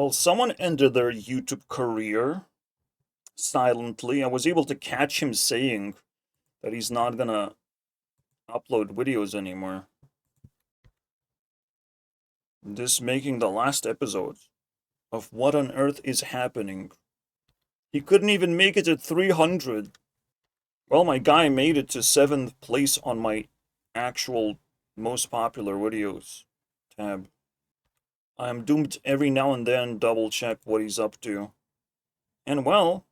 Well, someone ended their YouTube career silently. I was able to catch him saying that he's not gonna upload videos anymore. This making the last episode of What on Earth is Happening. He couldn't even make it to 300. Well, my guy made it to 7th place on my actual most popular videos tab. I am doomed every now and then double check what he's up to. And well,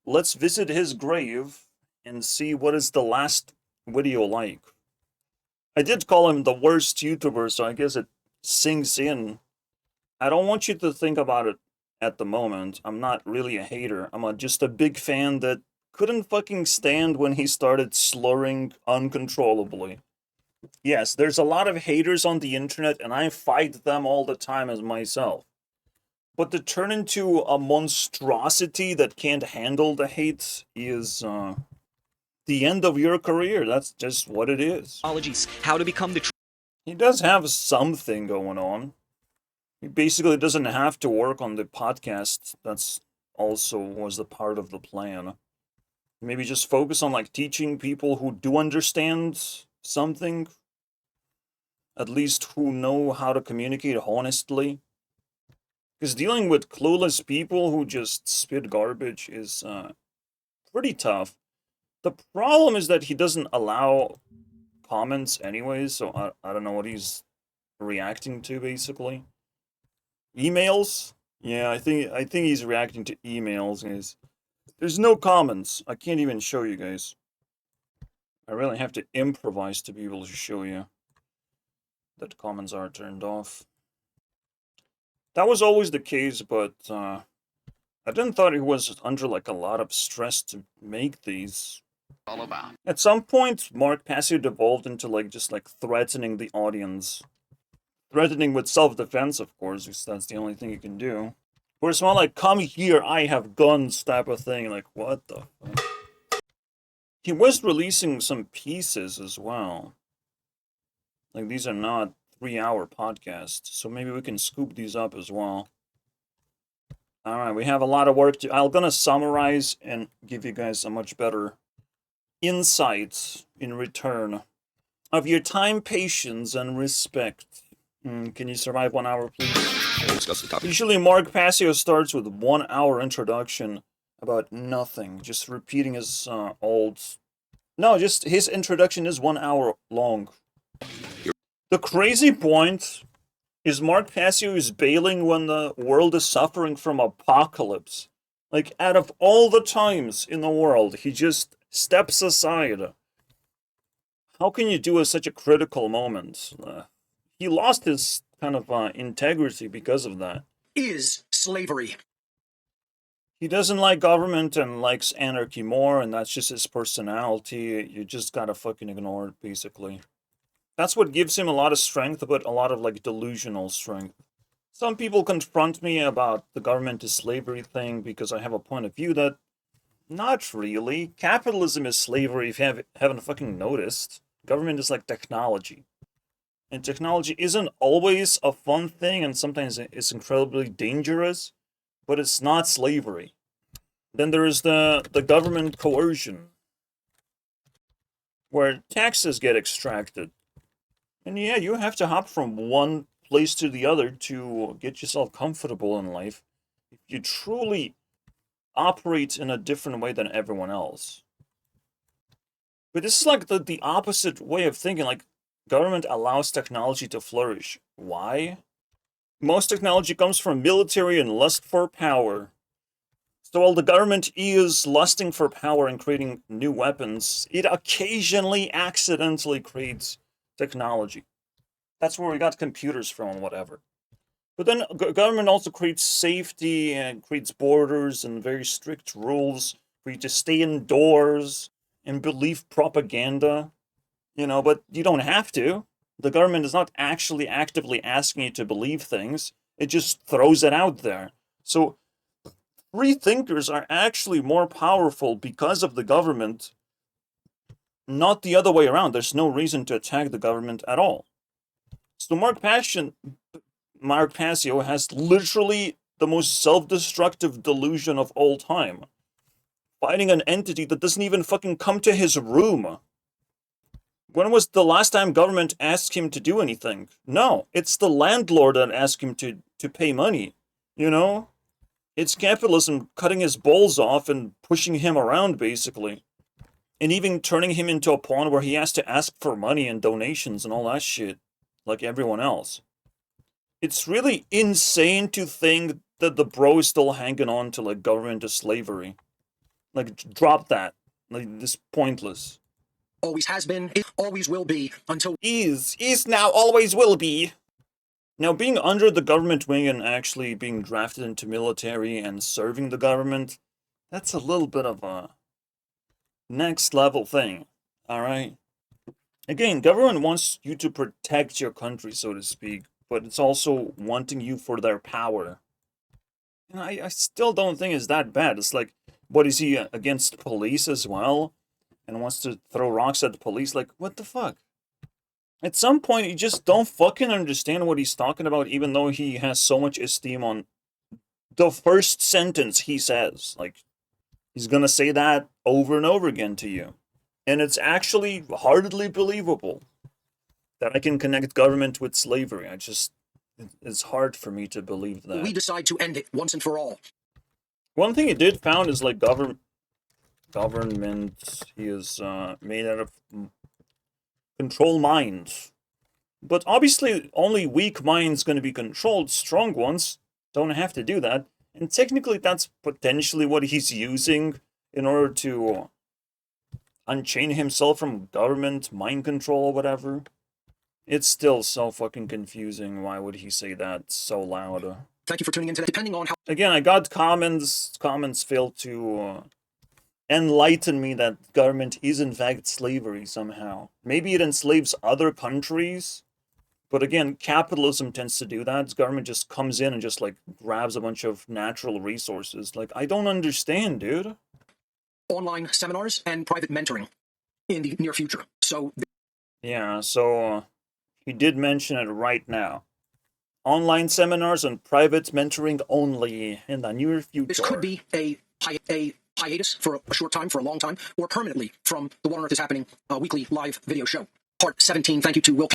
let's visit his grave and see what is the last video like. I did call him the worst YouTuber, so I guess it sinks in. I don't want you to think about it at the moment. I'm not really a hater. I'm just a big fan that couldn't fucking stand when he started slurring uncontrollably. Yes, there's a lot of haters on the internet, and I fight them all the time as myself. But to turn into a monstrosity that can't handle the hate is, the end of your career. That's just what it is. Apologies. How to become the... He does have something going on. He basically doesn't have to work on the podcast. That's also was a part of the plan. Maybe just focus on like teaching people who do understand something. At least who know how to communicate honestly. Because dealing with clueless people who just spit garbage is pretty tough. The problem is that he doesn't allow comments anyways, so I don't know what he's reacting to basically. Emails? Yeah, I think he's reacting to emails, guys. There's no comments. I can't even show you guys. I really have to improvise to be able to show you that comments are turned off. That was always the case, but I didn't thought he was under like a lot of stress to make these. All about. At some point, Mark Passio devolved into like just like threatening the audience. Threatening with self-defense, of course, because that's the only thing you can do. Or it's more like, come here, I have guns type of thing. Like, what the fuck? He was releasing some pieces as well. Like, these are not 3-hour podcasts, so maybe we can scoop these up as well. Alright, we have a lot of work to... I'm gonna summarize and give you guys a much better insight in return of your time, patience, and respect. Can you survive 1 hour, please? Usually Mark Passio starts with 1 hour introduction about nothing, just repeating his old... No, just his introduction is 1 hour long. The crazy point is Mark Passio is bailing when the world is suffering from apocalypse. Like, out of all the times in the world, he just steps aside. How can you do at such a critical moment? He lost his kind of integrity because of that. Is slavery. He doesn't like government and likes anarchy more, and that's just his personality. You just gotta fucking ignore it, basically. That's what gives him a lot of strength, but a lot of, like, delusional strength. Some people confront me about the government is slavery thing because I have a point of view that... Not really. Capitalism is slavery if you haven't fucking noticed. Government is like technology. And technology isn't always a fun thing, and sometimes it's incredibly dangerous, but it's not slavery. Then there is the government coercion, where taxes get extracted. And yeah, you have to hop from one place to the other to get yourself comfortable in life if you truly operate in a different way than everyone else. But this is like the opposite way of thinking. Like, government allows technology to flourish. Why? Most technology comes from military and lust for power. So while the government is lusting for power and creating new weapons, it occasionally accidentally creates technology. That's where we got computers from and whatever. But then government also creates safety and creates borders and very strict rules for you to stay indoors and believe propaganda. You know, but you don't have to. The government is not actually actively asking you to believe things. It just throws it out there. So free thinkers are actually more powerful because of the government, not the other way around. There's no reason to attack the government at all. So Mark Passio has literally the most self-destructive delusion of all time. Fighting an entity that doesn't even fucking come to his room. When was the last time government asked him to do anything? No, it's the landlord that asked him to pay money, you know? It's capitalism cutting his balls off and pushing him around, basically. And even turning him into a pawn where he has to ask for money and donations and all that shit, like everyone else. It's really insane to think that the bro is still hanging on to, like, government to slavery. Like, drop that. Like, this pointless. Always has been, it always will be, until Is now, always will be. Now, being under the government wing and actually being drafted into military and serving the government, that's a little bit of a next level thing, alright? Again, government wants you to protect your country, so to speak, but it's also wanting you for their power. And I still don't think it's that bad. It's like, what is he against police as well? And wants to throw rocks at the police? Like, what the fuck? At some point, you just don't fucking understand what he's talking about, even though he has so much esteem on the first sentence he says. Like, he's gonna say that over and over again to you. And it's actually hardly believable that I can connect government with slavery. It's hard for me to believe that. we decide to end it once and for all. One thing he did found is, like, government, he is made out of control minds. But obviously, only weak minds going to be controlled. Strong ones don't have to do that. And technically, that's potentially what he's using in order to unchain himself from government mind control or whatever. It's still so fucking confusing. Why would he say that so loud? Thank you for tuning in today. Depending on how Again, I got comments failed to enlighten me that government is in fact slavery somehow. Maybe it enslaves other countries, but again, capitalism tends to do that. Government just comes in and just, like, grabs a bunch of natural resources. Like, I don't understand, dude. online seminars and private mentoring in the near future. So Yeah, so he did mention it right now. Online seminars and private mentoring only in the near future. this could be a hiatus for a short time, for a long time, or permanently from the What on Earth is Happening weekly live video show. Part 17. Thank you to Will.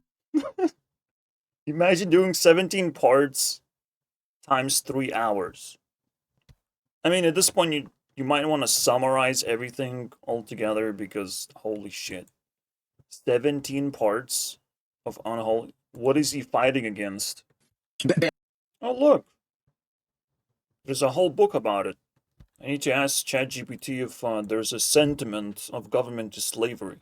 Imagine doing 17 parts times 3 hours. I mean, at this point, you might want to summarize everything altogether because, holy shit. 17 parts of unholy. What is he fighting against? Oh, look. There's a whole book about it. I need to ask ChatGPT if there's a sentiment of government to slavery.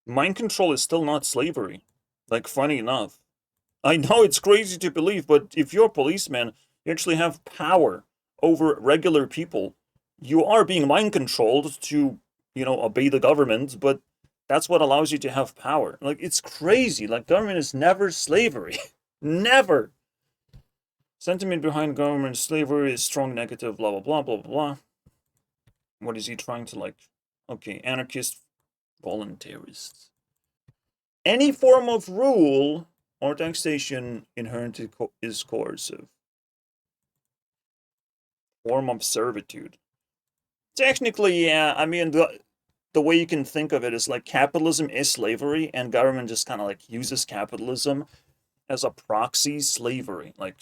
Mind control is still not slavery. Like, funny enough. I know it's crazy to believe, but if you're a policeman, you actually have power over regular people. You are being mind controlled to, obey the government, but that's what allows you to have power. Like, it's crazy. Like, government is never slavery. Never. Sentiment behind government slavery is strong negative, blah, blah, blah, blah, blah. What is he trying to, like? Okay, anarchist, voluntarists. Any form of rule or taxation inherently is coercive. Form of servitude. Technically, yeah, I mean, the way you can think of it is like capitalism is slavery, and government just kind of like uses capitalism as a proxy slavery. Like,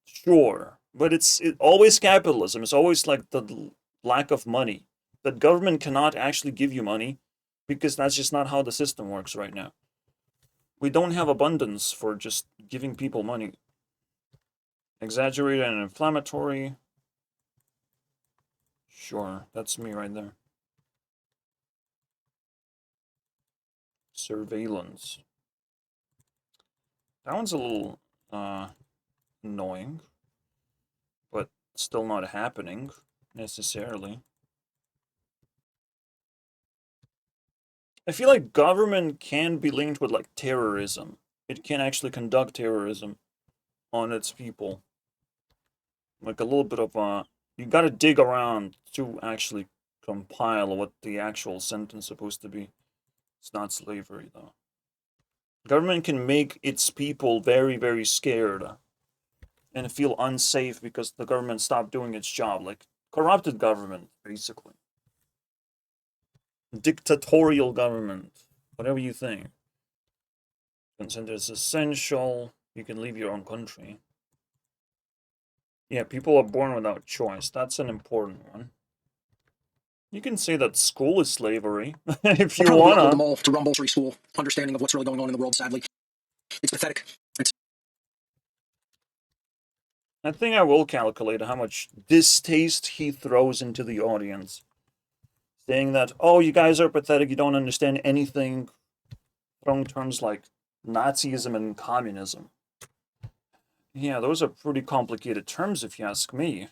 sure, but it's always capitalism. It's always like the lack of money. That government cannot actually give you money because that's just not how the system works right now. We don't have abundance for just giving people money. Exaggerated and inflammatory. Sure, that's me right there. Surveillance. That one's a little annoying, but still not happening necessarily. I feel like government can be linked with, like, terrorism. It can actually conduct terrorism on its people. Like, a little bit of you gotta dig around to actually compile what the actual sentence is supposed to be. It's not slavery, though. Government can make its people very, very scared. and feel unsafe because the government stopped doing its job. Like, corrupted government, basically. Dictatorial government. Whatever you think. Consent is essential. You can leave your own country. Yeah, people are born without choice. That's an important one. You can say that school is slavery, if you I'll wanna. them all to Rumble Tree School. Understanding of what's really going on in the world, sadly. It's pathetic. I think I will calculate how much distaste he throws into the audience. Saying that, oh, you guys are pathetic, you don't understand anything. Throwing terms like Nazism and communism. Yeah, those are pretty complicated terms if you ask me.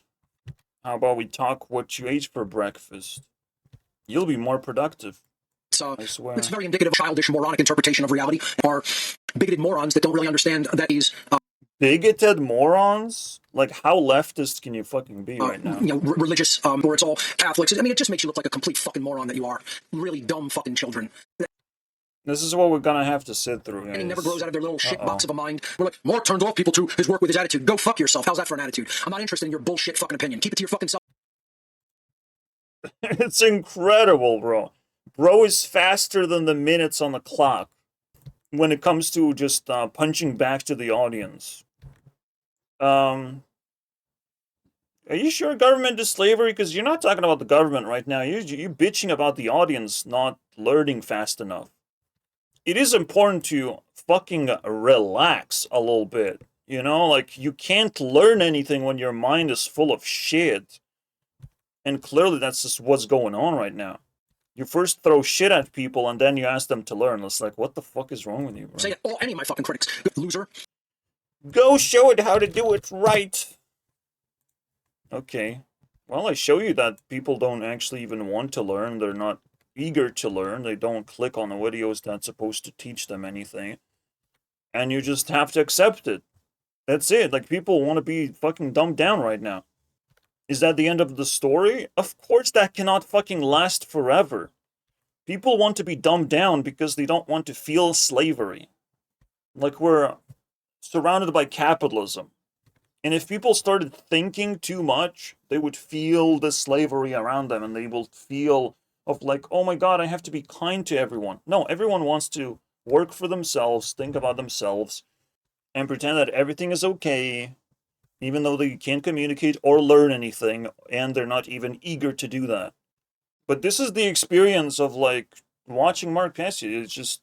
How about we talk what you ate for breakfast? You'll be more productive. I swear. It's very indicative of childish, moronic interpretation of reality. Are bigoted morons that don't really understand that these Bigoted morons? Like, how leftist can you fucking be right now? Religious, where it's all Catholics. I mean, it just makes you look like a complete fucking moron that you are. Really dumb fucking children. This is what we're gonna have to sit through, guys. And he never grows out of their little shit box of a mind. We're like, Mark turned off people to his work with his attitude. Go fuck yourself. How's that for an attitude? I'm not interested in your bullshit fucking opinion. Keep it to your fucking self. It's incredible, bro. Bro is faster than the minutes on the clock when it comes to just punching back to the audience. Are you sure government is slavery? Because you're not talking about the government right now. You're bitching about the audience not learning fast enough. It is important to fucking relax a little bit. You know, like, you can't learn anything when your mind is full of shit. And clearly that's just what's going on right now. You first throw shit at people and then you ask them to learn. It's like, what the fuck is wrong with you, bro? Say it, any of my fucking critics. Loser. Go show it how to do it right. Okay. Well, I show you that people don't actually even want to learn. They're not eager to learn. They don't click on the videos that's supposed to teach them anything. And you just have to accept it. That's it. Like, people want to be fucking dumbed down right now. Is that the end of the story? Of course that cannot fucking last forever. People want to be dumbed down because they don't want to feel slavery. Like, we're surrounded by capitalism. And if people started thinking too much, they would feel the slavery around them, and they will feel of like, oh my god, I have to be kind to everyone. No, everyone wants to work for themselves, think about themselves, and pretend that everything is okay, even though they can't communicate or learn anything, and they're not even eager to do that. But this is the experience of, like, watching Mark Passio. It's just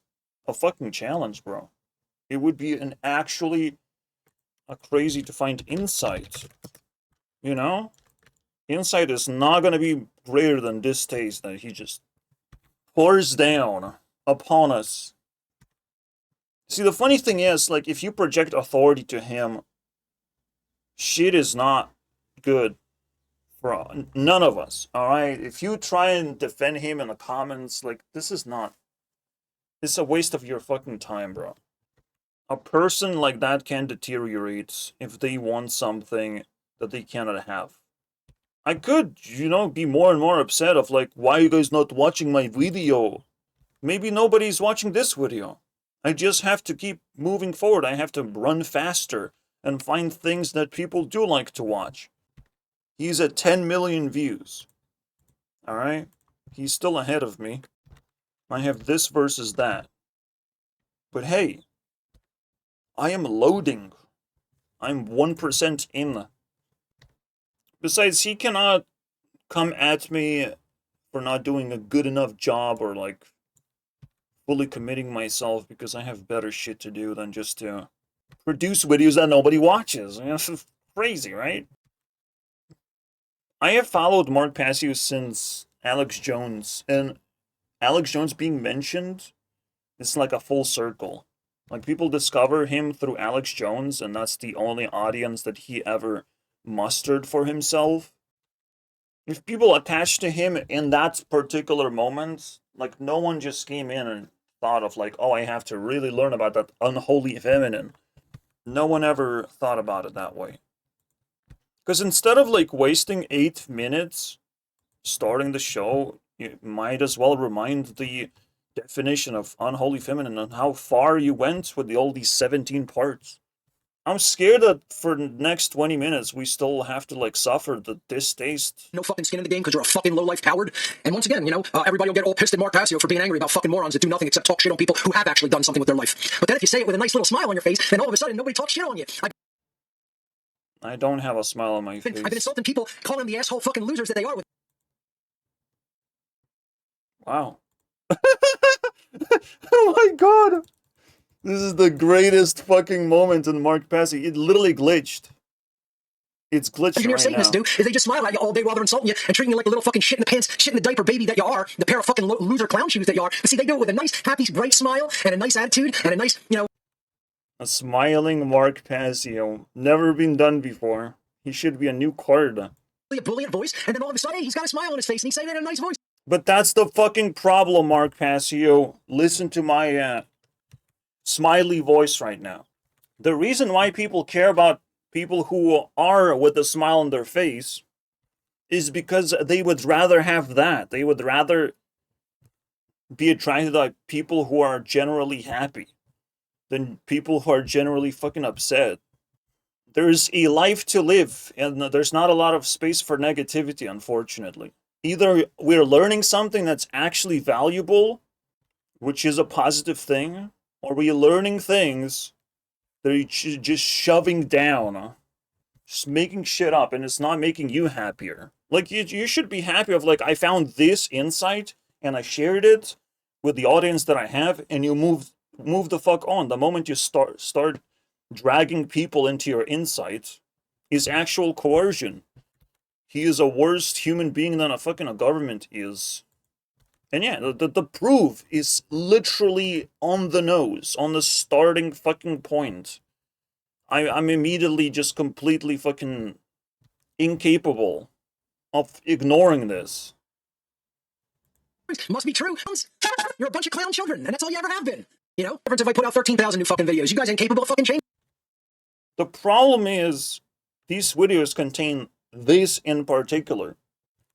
a fucking challenge, bro. It would be an actually a crazy to find insight. You know? Insight is not gonna be greater than distaste that he just pours down upon us. See, the funny thing is, like, if you project authority to him, shit is not good for none of us, alright? If you try and defend him in the comments, like, this is not... It's a waste of your fucking time, bro. A person like that can deteriorate if they want something that they cannot have. I could, you know, be more and more upset of, like, why are you guys not watching my video? Maybe nobody's watching this video. I just have to keep moving forward. I have to run faster and find things that people do like to watch. He's at 10 million views. Alright? He's still ahead of me. I have this versus that. But hey, I am loading. I'm 1% in. Besides, he cannot come at me for not doing a good enough job or, like, fully committing myself because I have better shit to do than just to produce videos that nobody watches. I mean, that's crazy, right? I have followed Mark Passio since Alex Jones, and Alex Jones being mentioned, it's like a full circle. Like, people discover him through Alex Jones, and that's the only audience that he ever mustered for himself. If people attach to him in that particular moment, like, no one just came in and thought of, like, oh, I have to really learn about that unholy feminine. No one ever thought about it that way. Because instead of, like, wasting 8 minutes starting the show, you might as well remind the definition of unholy feminine and how far you went with all these 17 parts. I'm scared that for the next 20 minutes we still have to like suffer the distaste. No fucking skin in the game because you're a fucking low-life coward. And once again, everybody will get all pissed at Mark Passio for being angry about fucking morons that do nothing except talk shit on people who have actually done something with their life. But then if you say it with a nice little smile on your face, then all of a sudden nobody talks shit on you. I don't have a smile on my face. I've been insulting people, calling them the asshole fucking losers that they are. Wow. Oh my god! This is the greatest fucking moment in Mark Passio. It literally glitched. It's glitched Engineer right Satanists now. do is they just smile at you all day while they're insulting you and treating you like a little fucking shit in the pants, shit in the diaper baby that you are, the pair of fucking loser clown shoes that you are. But see, they do it with a nice, happy, bright smile and a nice attitude and a nice, A smiling Mark Passio. Never been done before. He should be a new card. a brilliant voice, and then all of a sudden he's got a smile on his face and he's saying that in a nice voice. But that's the fucking problem, Mark Passio. Listen to my smiley voice right now. The reason why people care about people who are with a smile on their face is because they would rather have that. They would rather be attracted to people who are generally happy than people who are generally fucking upset. There's a life to live, and there's not a lot of space for negativity, unfortunately. Either we're learning something that's actually valuable, which is a positive thing, or we're learning things that you're just shoving down, just making shit up, and it's not making you happier. Like, you should be happy of, like, I found this insight, and I shared it with the audience that I have, and you move the fuck on. The moment you start dragging people into your insight is actual coercion. He is a worse human being than a government is. And yeah, the proof is literally on the nose, on the starting fucking point. I'm immediately just completely fucking incapable of ignoring this. Must be true. You're a bunch of clown children, and that's all you ever have been. Difference if I put out 13,000 new fucking videos. You guys ain't capable of fucking change. The problem is, these videos contain this in particular.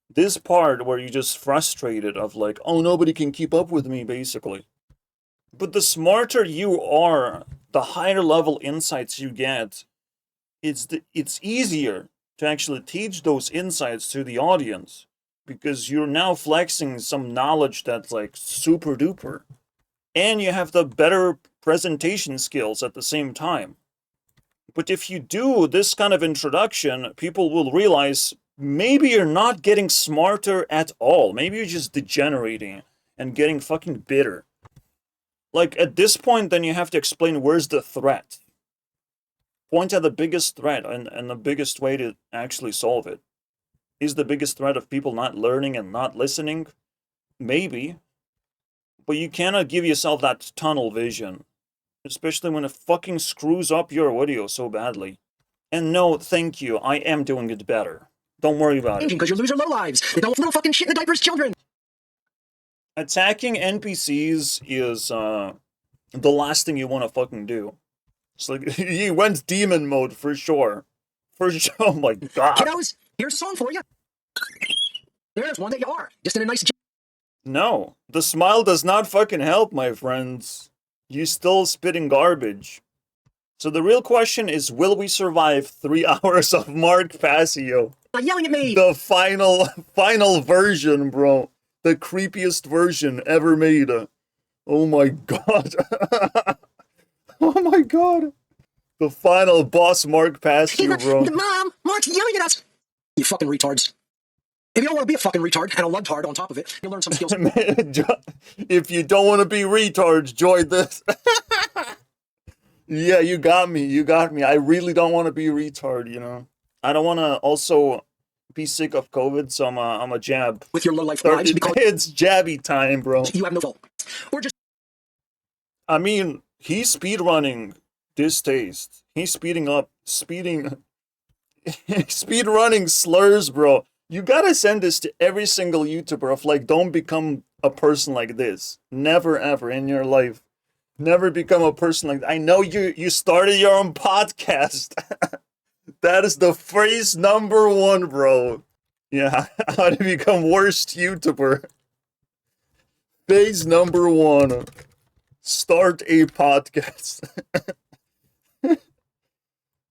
This part where you're just frustrated of like, oh, nobody can keep up with me, basically. But the smarter you are, the higher level insights you get, it's easier to actually teach those insights to the audience, because you're now flexing some knowledge that's like super duper. And you have the better presentation skills at the same time. But if you do this kind of introduction, people will realize maybe you're not getting smarter at all. Maybe you're just degenerating and getting fucking bitter. Like, at this point, then you have to explain where's the threat. Point at the biggest threat and the biggest way to actually solve it. Is the biggest threat of people not learning and not listening? Maybe. But you cannot give yourself that tunnel vision. Especially when it fucking screws up your video so badly. And no, thank you, I am doing it better. Don't worry about it. Because you loser lowlives. They don't little fucking shit in the diapers, children. Attacking NPCs is the last thing you want to fucking do. It's like, he went demon mode for sure. For sure, oh my god. Kiddos, here's a song for you. There's one that you are. Just in a nice... No, the smile does not fucking help, my friends. You still spitting garbage. So the real question is, will we survive 3 hours of Mark Passio? Yelling at me! The final version, bro. The creepiest version ever made. Oh my god. Oh my god. The final boss Mark Passio, bro. Mom, Mark's yelling at us! You fucking retards. If you don't want to be a fucking retard and a lugtard on top of it, you'll learn some skills. If you don't want to be retards, join this. Yeah, you got me. You got me. I really don't want to be a retard, you know. I don't want to also be sick of COVID, so I'm a jab. With your low-life lives, because it's jabby time, bro. You have no fault. Or just... I mean, he's speedrunning distaste. He's speeding speedrunning slurs, bro. You gotta send this to every single YouTuber of like, don't become a person like this. Never ever in your life. Never become a person like that. I know you started your own podcast. That is the phrase number 1, bro. Yeah, how to become worst YouTuber. Phase number 1. Start a podcast.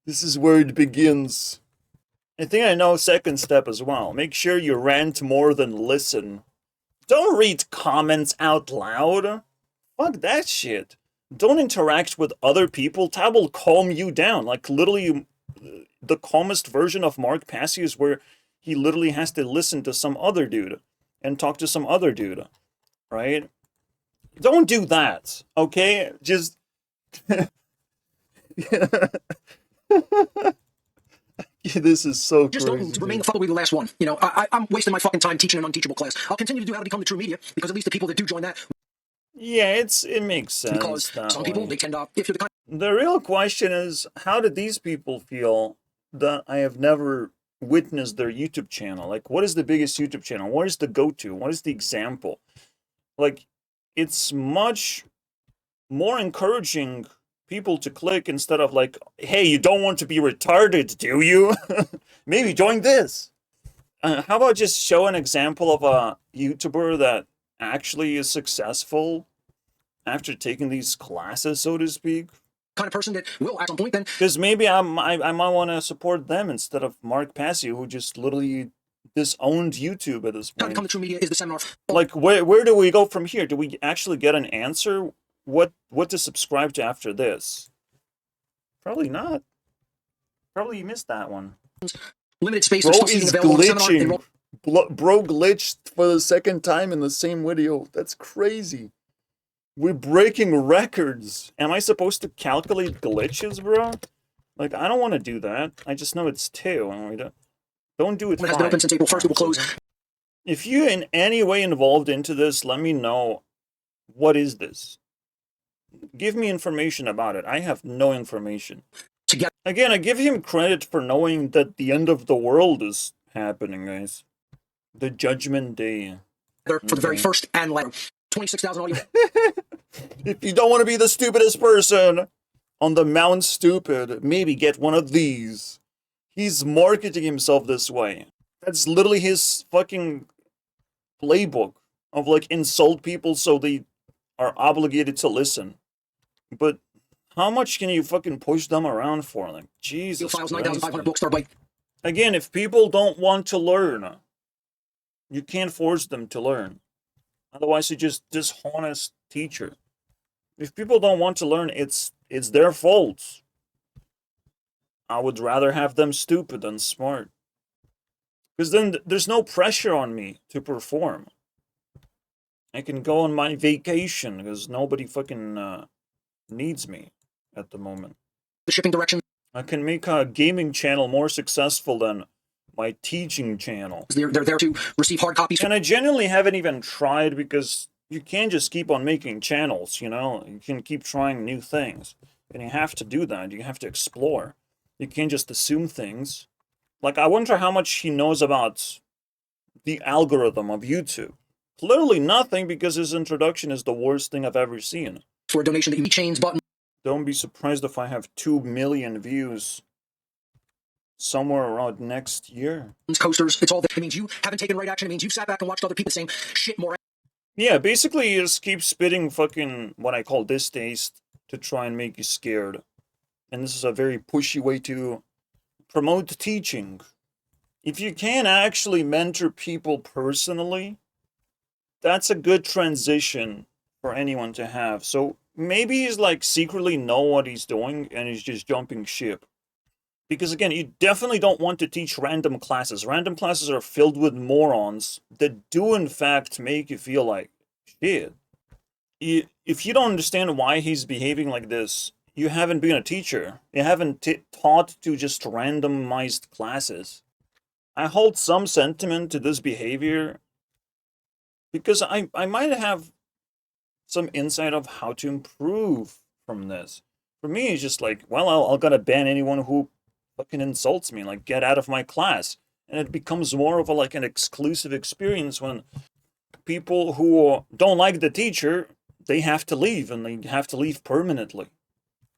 This is where it begins. I think I know second step as well. Make sure you rant more than listen. Don't read comments out loud. Fuck that shit. Don't interact with other people. That will calm you down. Like, literally, the calmest version of Mark Passio is where he literally has to listen to some other dude and talk to some other dude, right? Don't do that, okay? Just... This is so Just crazy. don't remain the fuck away the last one. You know, I'm wasting my fucking time teaching an unteachable class. I'll continue to do how to become the true media, because at least the people that do join that... Yeah, it makes sense. Because some people, they tend to... If you're the kind... The real question is, how did these people feel that I have never witnessed their YouTube channel? Like, what is the biggest YouTube channel? What is the go-to? What is the example? Like, it's much more encouraging people to click instead of like, hey, you don't want to be retarded, do you? Maybe join this. How about just show an example of a YouTuber that actually is successful after taking these classes, so to speak? kind of person that will at some point then... Because maybe I might want to support them instead of Mark Passio, who just literally disowned YouTube at this How to point. become the true media is the seminar. Like, where do we go from here? Do we actually get an answer? What to subscribe to after this? Probably not. Probably you missed that one. Limited space. Bro Still is available on the seminar. glitching. Bro glitched for the second time in the same video. That's crazy. We're breaking records. Am I supposed to calculate glitches, bro? Like, I don't want to do that. I just know it's 2. And we don't do it. It has been open since April 1st. It will close. If you're in any way involved into this, let me know. What is this? Give me information about it. I have no information. Again, I give him credit for knowing that the end of the world is happening, guys. The Judgment Day. For the very first and last 26,000 audio. If you don't want to be the stupidest person on the Mount Stupid, maybe get one of these. He's marketing himself this way. That's literally his fucking playbook of like insult people so they are obligated to listen. But how much can you fucking push them around for? Like, Jesus Files, Christ. 9,500 books per byte. Again, if people don't want to learn, you can't force them to learn. Otherwise, you're just dishonest teacher. If people don't want to learn, it's their fault. I would rather have them stupid than smart. Because then there's no pressure on me to perform. I can go on my vacation because nobody fucking needs me at the moment. The shipping direction. I can make a gaming channel more successful than my teaching channel. They're there to receive hard copies. And I genuinely haven't even tried because you can't just keep on making channels, you know? You can keep trying new things. And you have to do that. You have to explore. You can't just assume things. Like, I wonder how much he knows about the algorithm of YouTube. Clearly nothing, because his introduction is the worst thing I've ever seen. For a donation, the e-chains button. Don't be surprised if I have 2 million views somewhere around next year. Coasters, it's all that. It means you haven't taken right action. It means you sat back and watched other people saying shit more. Yeah, basically you just keep spitting fucking what I call distaste to try and make you scared. And this is a very pushy way to promote teaching. If you can actually mentor people personally, that's a good transition for anyone to have. So maybe he's like secretly know what he's doing and he's just jumping ship. Because again, you definitely don't want to teach random classes. Random classes are filled with morons that do in fact make you feel like shit. If you don't understand why he's behaving like this, you haven't been a teacher. You haven't taught to just randomized classes. I hold some sentiment to this behavior because I might have some insight of how to improve from this. For me, it's just like, well, I'll gotta ban anyone who fucking insults me, like, get out of my class. And it becomes more of a, like, an exclusive experience when people who don't like the teacher, they have to leave, and they have to leave permanently.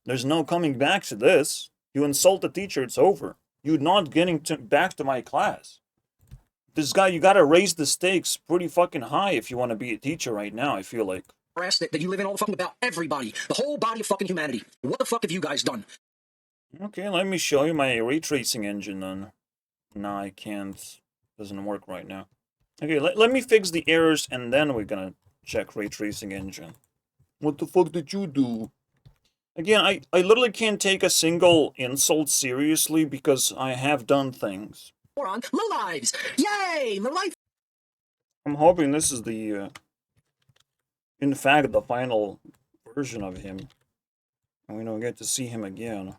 There's no coming back to this. You insult the teacher, it's over. You're not getting back to my class. This guy, you gotta raise the stakes pretty fucking high if you want to be a teacher right now, I feel like. That you live in all the fucking about everybody. The whole body of fucking humanity. What the fuck have you guys done? Okay, let me show you my ray tracing engine then. No, I can't. Doesn't work right now. Okay, let me fix the errors and then we're gonna check ray tracing engine. What the fuck did you do? Again, I literally can't take a single insult seriously because I have done things. Moron, lowlives! Yay! Low life! I'm hoping this is the, in fact, the final version of him. And we don't get to see him again.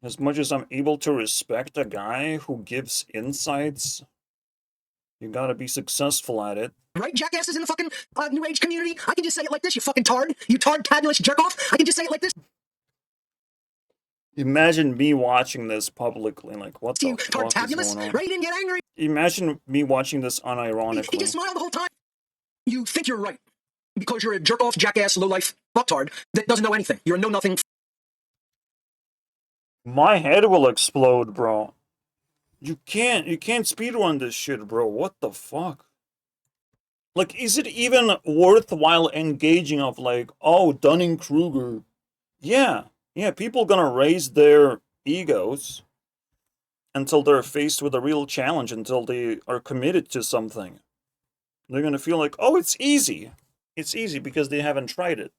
As much as I'm able to respect a guy who gives insights, you gotta be successful at it. Right, jackasses in the fucking New Age community? I can just say it like this, you fucking tard. You tard-tabulous jerk-off. I can just say it like this. Imagine me watching this publicly, like, what the You fuck is tard-tabulous. going on? Right, you didn't get angry. Imagine me watching this He unironically. just smiled the whole time. You think you're right. Because you're a jerk-off, jackass, low-life fucktard that doesn't know anything. You're a know-nothing. My head will explode, bro. You can't speedrun this shit, bro. What the fuck? Like, is it even worthwhile engaging of like, oh, Dunning-Kruger? Yeah, people gonna raise their egos until they're faced with a real challenge, until they are committed to something. They're gonna feel like, oh, it's easy. It's easy because they haven't tried it.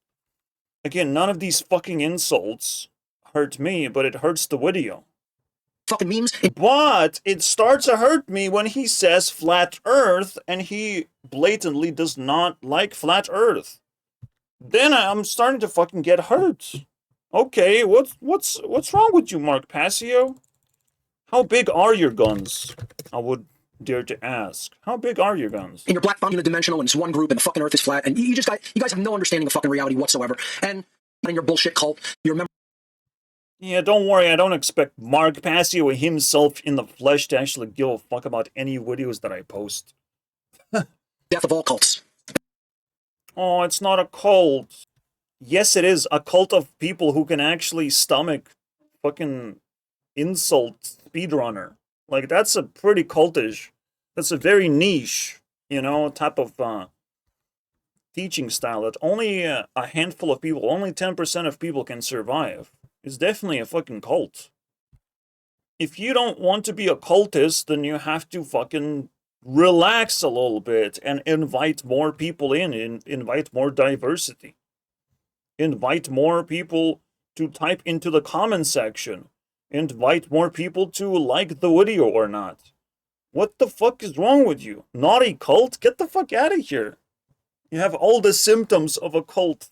Again, none of these fucking insults hurt me, but it hurts the video. Fucking memes. But it starts to hurt me when he says flat Earth, and he blatantly does not like flat Earth. Then I'm starting to fucking get hurt. Okay, what's wrong with you, Mark Passio? How big are your guns? I would dare to ask. How big are your guns? And you're black bummed unidimensional, and it's one group, and the fucking Earth is flat, and you guys have no understanding of fucking reality whatsoever. And in your bullshit cult, you're a member. Yeah, don't worry, I don't expect Mark Passio himself in the flesh to actually give a fuck about any videos that I post. Death of all cults. Oh, it's not a cult. Yes, it is a cult of people who can actually stomach fucking insult speedrunner. Like, that's a pretty cultish. That's a very niche, type of teaching style that only a handful of people, only 10% of people can survive. It's definitely a fucking cult. If you don't want to be a cultist, then you have to fucking relax a little bit and invite more people in, invite more diversity. Invite more people to type into the comment section. Invite more people to like the video or not. What the fuck is wrong with you? Not a cult? Get the fuck out of here. You have all the symptoms of a cult.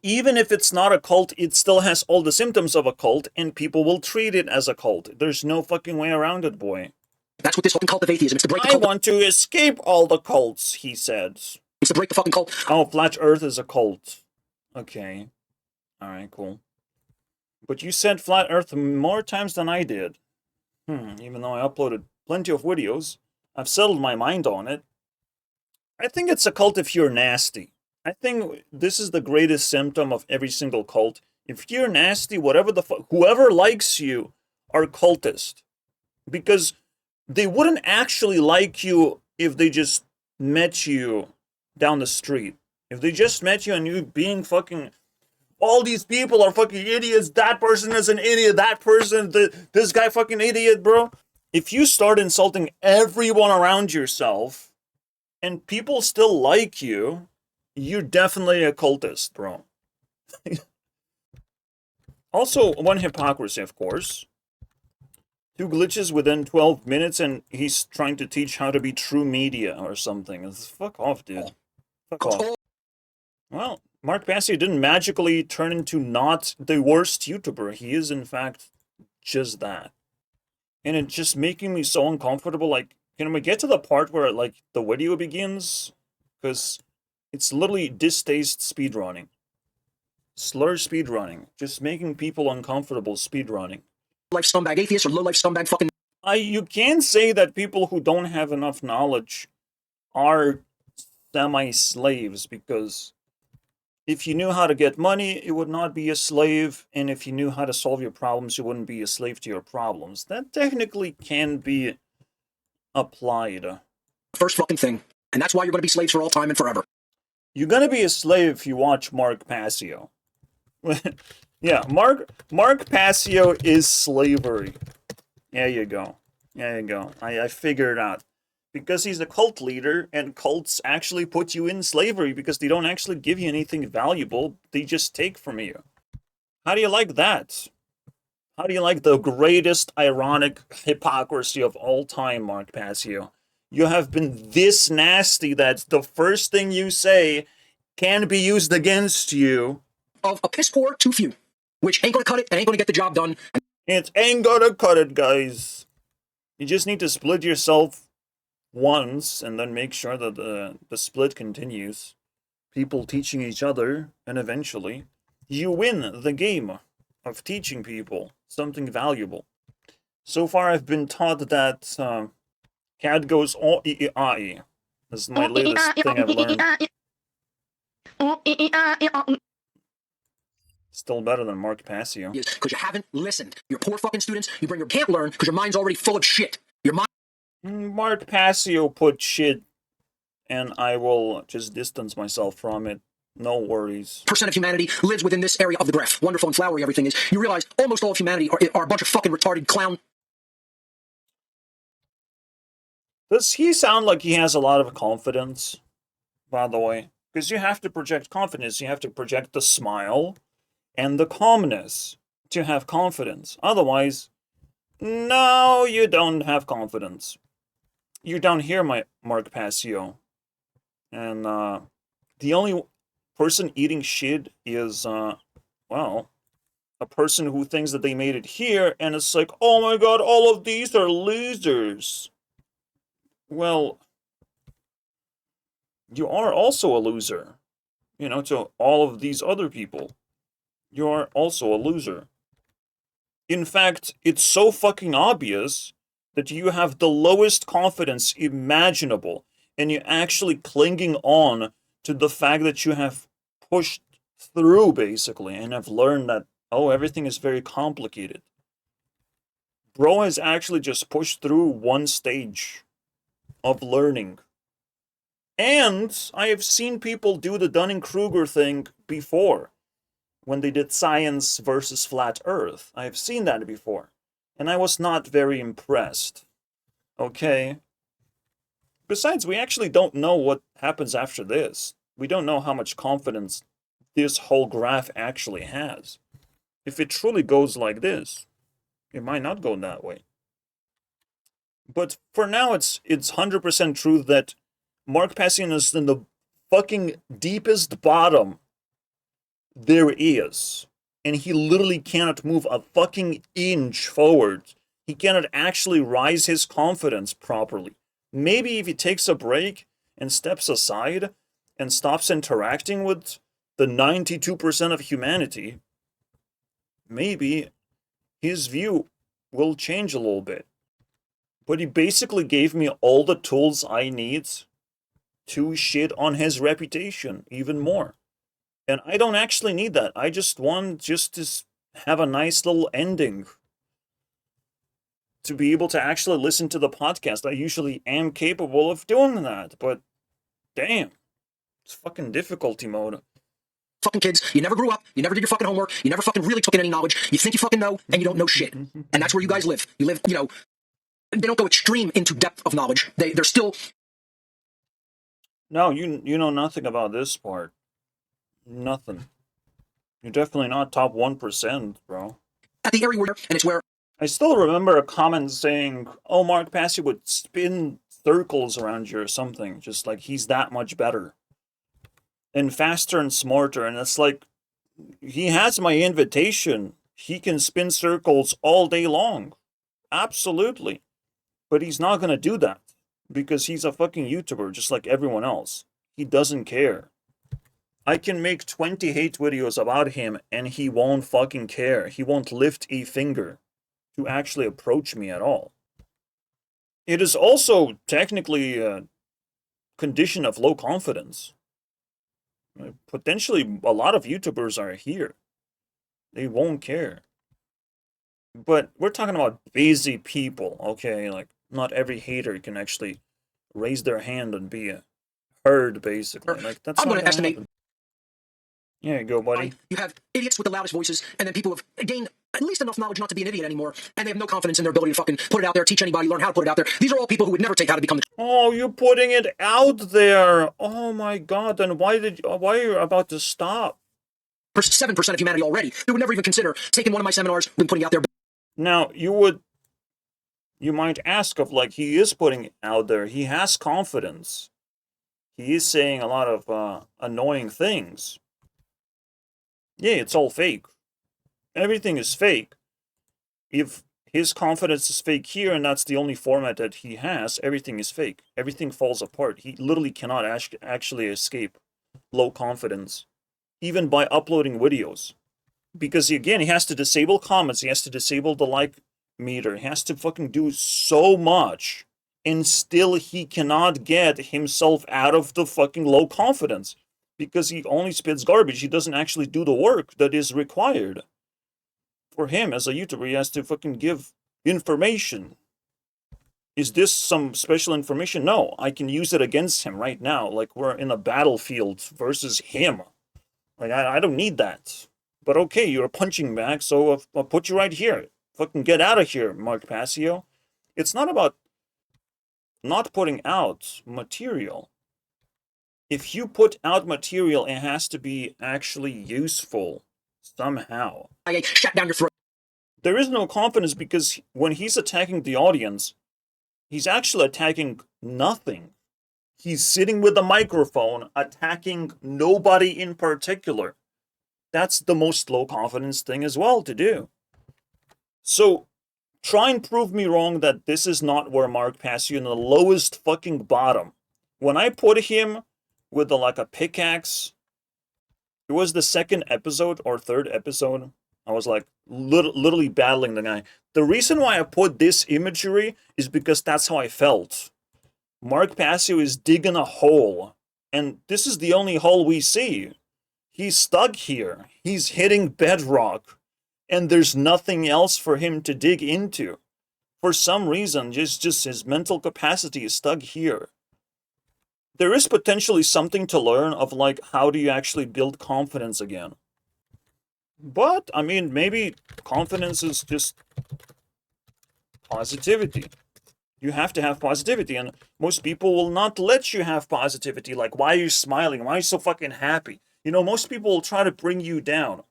Even if it's not a cult, it still has all the symptoms of a cult, and people will treat it as a cult. There's no fucking way around it, boy. That's what this fucking cult of atheism. It's to break the I cult. want to escape all the cults, he said. It's to break the fucking cult. Oh, Flat Earth is a cult. Okay. Alright, cool. But you said Flat Earth more times than I did. Even though I uploaded plenty of videos, I've settled my mind on it. I think it's a cult if you're nasty. I think this is the greatest symptom of every single cult. If you're nasty, whatever the fuck, whoever likes you are cultist. Because they wouldn't actually like you if they just met you down the street. If they just met you and you being fucking, all these people are fucking idiots, that person is an idiot, that person, this guy fucking idiot, bro. If you start insulting everyone around yourself and people still like you, you're definitely a cultist, bro. Also, one hypocrisy, of course. 2 glitches within 12 minutes and he's trying to teach how to be true media or something. Fuck off, dude. Fuck off. Well, Mark Passio didn't magically turn into not the worst YouTuber. He is, in fact, just that. And it's just making me so uncomfortable. Like, can we get to the part where, like, the video begins? Because it's literally distaste speedrunning. Slur speedrunning. Just making people uncomfortable speedrunning. Life scumbag atheist or low-life scumbag fucking... You can say that people who don't have enough knowledge are semi-slaves, because if you knew how to get money, you would not be a slave, and if you knew how to solve your problems, you wouldn't be a slave to your problems. That technically can be applied. First fucking thing. And that's why you're going to be slaves for all time and forever. You're gonna be a slave if you watch Mark Passio. Yeah, Mark Passio is slavery. There you go. There you go. I figured it out. Because he's a cult leader, and cults actually put you in slavery because they don't actually give you anything valuable. They just take from you. How do you like that? How do you like the greatest ironic hypocrisy of all time, Mark Passio? You have been this nasty that the first thing you say can be used against you. Of a piss poor too few, which ain't gonna cut it and ain't gonna get the job done. It ain't gonna cut it, guys. You just need to split yourself once and then make sure that the split continues. People teaching each other, and eventually you win the game of teaching people something valuable. So far, I've been taught that CAD goes O-E-E-I-E. This is my latest thing I've learned. Still better than Mark Passio. Because you haven't listened. You're poor fucking students. You bring your can't learn because your mind's already full of shit. Your mind. Mark Passio put shit, and I will just distance myself from it. No worries. Percent of humanity lives within this area of the graph. Wonderful and flowery everything is. You realize almost all of humanity are a bunch of fucking retarded clown. Does he sound like he has a lot of confidence, by the way? Because you have to project confidence. You have to project the smile and the calmness to have confidence. Otherwise, no, you don't have confidence. You don't hear my Mark Passio. And the only person eating shit is, well, a person who thinks that they made it here, and it's like, oh my god, all of these are losers. Well, you are also a loser. You know, to all of these other people. You are also a loser. In fact, it's so fucking obvious that you have the lowest confidence imaginable, and you're actually clinging on to the fact that you have pushed through, basically, and have learned that, oh, everything is very complicated. Bro has actually just pushed through one stage of learning. And I have seen people do the Dunning-Kruger thing before, when they did science versus flat Earth. I have seen that before, and I was not very impressed. Okay? Besides, we actually don't know what happens after this. We don't know how much confidence this whole graph actually has. If it truly goes like this, it might not go that way. But for now, it's 100% true that Mark Passio is in the fucking deepest bottom there is. And he literally cannot move a fucking inch forward. He cannot actually rise his confidence properly. Maybe if he takes a break and steps aside and stops interacting with the 92% of humanity, maybe his view will change a little bit. But he basically gave me all the tools I need to shit on his reputation even more. And I don't actually need that. I just want to have a nice little ending. To be able to actually listen to the podcast. I usually am capable of doing that, but damn. It's fucking difficulty mode. Fucking kids, you never grew up, you never did your fucking homework, you never fucking really took in any knowledge, you think you fucking know, and you don't know shit. And that's where you guys live. You live, you know, they don't go extreme into depth of knowledge. They're still... No, you know nothing about this part. Nothing. You're definitely not top 1%, bro. At the area where, and it's where... I still remember a comment saying, oh, Mark Passio would spin circles around you or something, just like he's that much better. And faster and smarter, and it's like, he has my invitation. He can spin circles all day long. Absolutely. But he's not gonna do that. Because he's a fucking YouTuber, just like everyone else. He doesn't care. I can make 20 hate videos about him, and he won't fucking care. He won't lift a finger to actually approach me at all. It is also technically a condition of low confidence. Potentially, a lot of YouTubers are here. They won't care. But we're talking about busy people, okay? Like, not every hater can actually raise their hand and be heard, basically. Like, that's I'm not going to estimate... happen. Here you go, buddy. You have idiots with the loudest voices, and then people who have gained at least enough knowledge not to be an idiot anymore, and they have no confidence in their ability to fucking put it out there, teach anybody, learn how to put it out there. These are all people who would never take how to become the Oh, you're putting it out there. Oh my god, then why are you about to stop? 7% of humanity already. They would never even consider taking one of my seminars and putting it out there. Now, you might ask of, like, he is putting it out there. He has confidence. He is saying a lot of annoying things. Yeah, it's all fake. Everything is fake. If his confidence is fake here, and that's the only format that he has, everything is fake. Everything falls apart. He literally cannot actually escape low confidence, even by uploading videos. Because, again, he has to disable comments, he has to disable the like meter, he has to fucking do so much, and still he cannot get himself out of the fucking low confidence. Because he only spits garbage, he doesn't actually do the work that is required. For him, as a YouTuber, he has to fucking give information. Is this some special information? No, I can use it against him right now. Like, we're in a battlefield versus him. Like, I don't need that. But okay, you're a punching bag, so I'll put you right here. Fucking get out of here, Mark Passio. It's not about not putting out material. If you put out material, it has to be actually useful somehow. I shut down your throat. There is no confidence because when he's attacking the audience, he's actually attacking nothing. He's sitting with a microphone, attacking nobody in particular. That's the most low confidence thing as well to do. So, try and prove me wrong that this is not where Mark Passio in the lowest fucking bottom. When I put him with like a pickaxe, it was the second episode or third episode. I was like literally battling the guy. The reason why I put this imagery is because that's how I felt. Mark Passio is digging a hole, and this is the only hole we see. He's stuck here. He's hitting bedrock, and there's nothing else for him to dig into. For some reason, just his mental capacity is stuck here. There is potentially something to learn of, like, how do you actually build confidence again. But, I mean, maybe confidence is just positivity. You have to have positivity, and most people will not let you have positivity. Like, why are you smiling? Why are you so fucking happy? You know, most people will try to bring you down.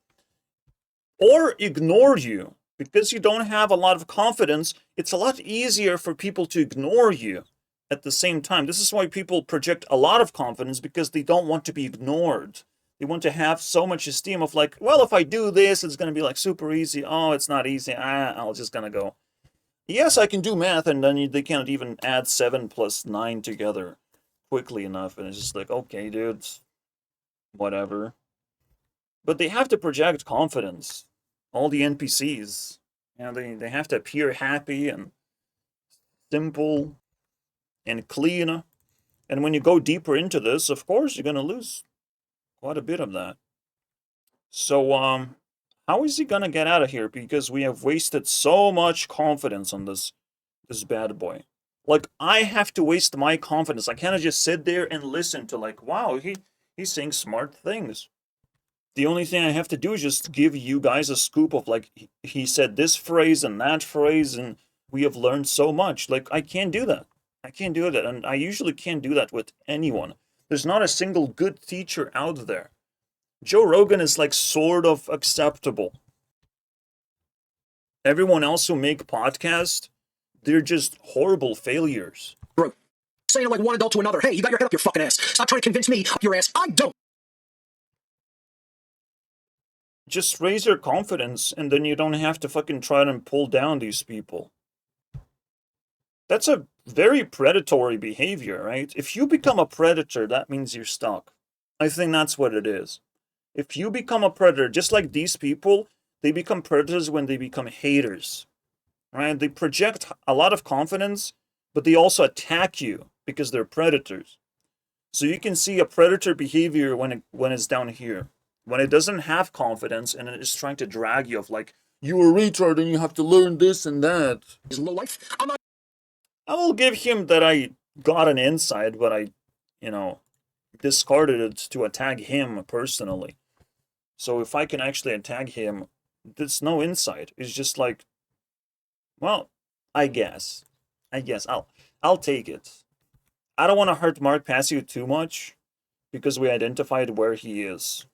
Or ignore you. Because you don't have a lot of confidence, it's a lot easier for people to ignore you at the same time. This is why people project a lot of confidence, because they don't want to be ignored. They want to have so much esteem of, like, well, if I do this, it's going to be, like, super easy. Oh, it's not easy. I'll just going to go. Yes, I can do math, and then they can't even add 7 plus 9 together quickly enough. And it's just like, okay, dude, whatever. But they have to project confidence. All the NPCs, you know, they have to appear happy and simple and clean. And when you go deeper into this, of course, you're going to lose quite a bit of that. So, how is he going to get out of here? Because we have wasted so much confidence on this bad boy. Like, I have to waste my confidence. I cannot just sit there and listen to, like, wow, he's saying smart things. The only thing I have to do is just give you guys a scoop of, like, he said this phrase and that phrase, and we have learned so much. Like, I can't do that. I can't do that, and I usually can't do that with anyone. There's not a single good teacher out there. Joe Rogan is, like, sort of acceptable. Everyone else who make podcasts, they're just horrible failures. Saying like one adult to another, hey, you got your head up your fucking ass. Stop trying to convince me up your ass. I don't. Just raise your confidence, and then you don't have to fucking try to pull down these people. That's a very predatory behavior, right? If you become a predator, that means you're stuck. I think that's what it is. If you become a predator, just like these people, they become predators when they become haters, right? They project a lot of confidence, but they also attack you because they're predators. So you can see a predator behavior when it's down here. When it doesn't have confidence and it is trying to drag you of, like, you're a retard and you have to learn this and that. Is low life. I will give him that I got an insight, but I, discarded it to attack him personally. So if I can actually attack him, there's no insight. It's just like, well, I guess. I'll take it. I don't want to hurt Mark Passio too much because we identified where he is.